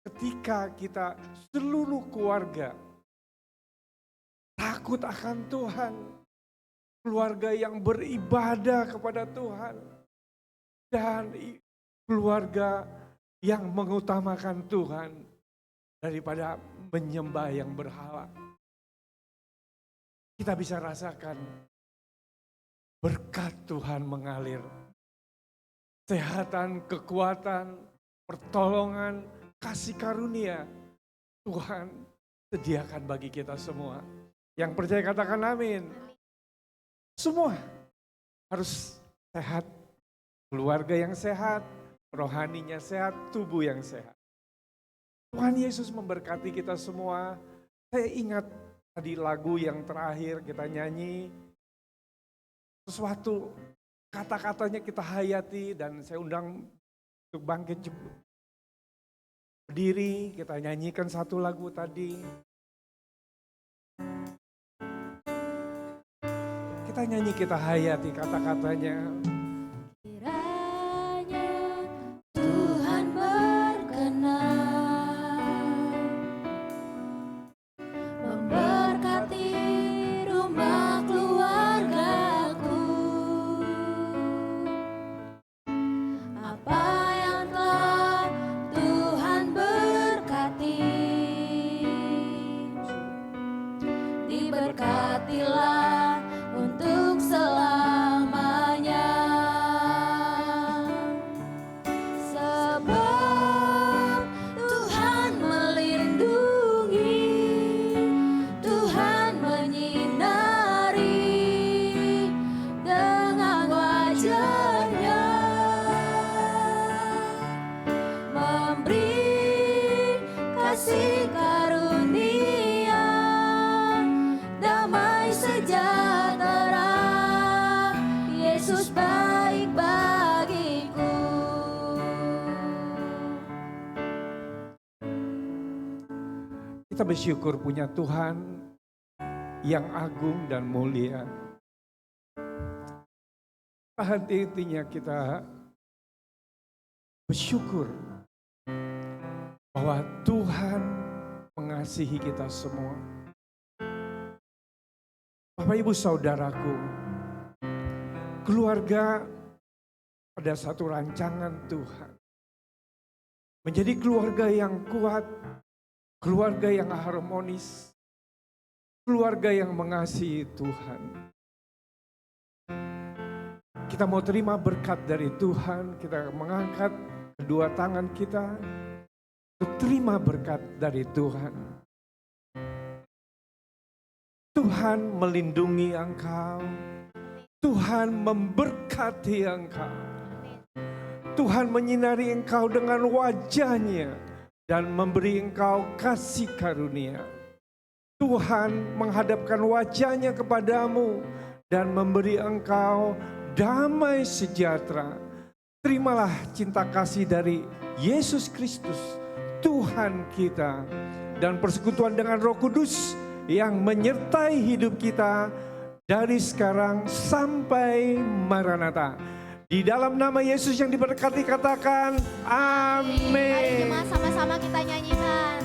Speaker 5: Ketika kita seluruh keluarga takut akan Tuhan. Keluarga yang beribadah kepada Tuhan. Dan keluarga yang mengutamakan Tuhan daripada menyembah yang berhala. Kita bisa rasakan berkat Tuhan mengalir. Kesehatan, kekuatan, pertolongan, kasih karunia Tuhan sediakan bagi kita semua. Yang percaya katakan amin. Semua harus sehat. Keluarga yang sehat, rohaninya sehat, tubuh yang sehat. Tuhan Yesus memberkati kita semua. Saya ingat tadi lagu yang terakhir kita nyanyi, sesuatu kata-katanya kita hayati dan saya undang untuk bangkit berdiri, kita nyanyikan satu lagu tadi. Kita nyanyi, kita hayati kata-katanya.
Speaker 2: Kiranya Tuhan berkenan memberkati rumah keluargaku. Apa yang telah Tuhan berkati, diberkatilah untuk selamanya. Sebab Tuhan melindungi, Tuhan menyinari dengan wajah-Nya, memberi kasih karunia, damai sejahtera. Yesus baik bagiku.
Speaker 5: Kita bersyukur punya Tuhan yang agung dan mulia. Hati-hatinya kita bersyukur bahwa Tuhan mengasihi kita semua. Bapak Ibu Saudaraku, keluarga ada satu rancangan Tuhan. Menjadi keluarga yang kuat, keluarga yang harmonis, keluarga yang mengasihi Tuhan. Kita mau terima berkat dari Tuhan, kita mengangkat kedua tangan kita untuk terima berkat dari Tuhan. Tuhan melindungi engkau, Tuhan memberkati engkau, Tuhan menyinari engkau dengan wajah-Nya dan memberi engkau kasih karunia. Tuhan menghadapkan wajah-Nya kepadamu dan memberi engkau damai sejahtera. Terimalah cinta kasih dari Yesus Kristus, Tuhan kita, dan persekutuan dengan Roh Kudus yang menyertai hidup kita dari sekarang sampai Maranatha. Di dalam nama Yesus yang diberkati katakan
Speaker 2: Mari
Speaker 5: amin.
Speaker 2: jemaat sama-sama kita nyanyikan.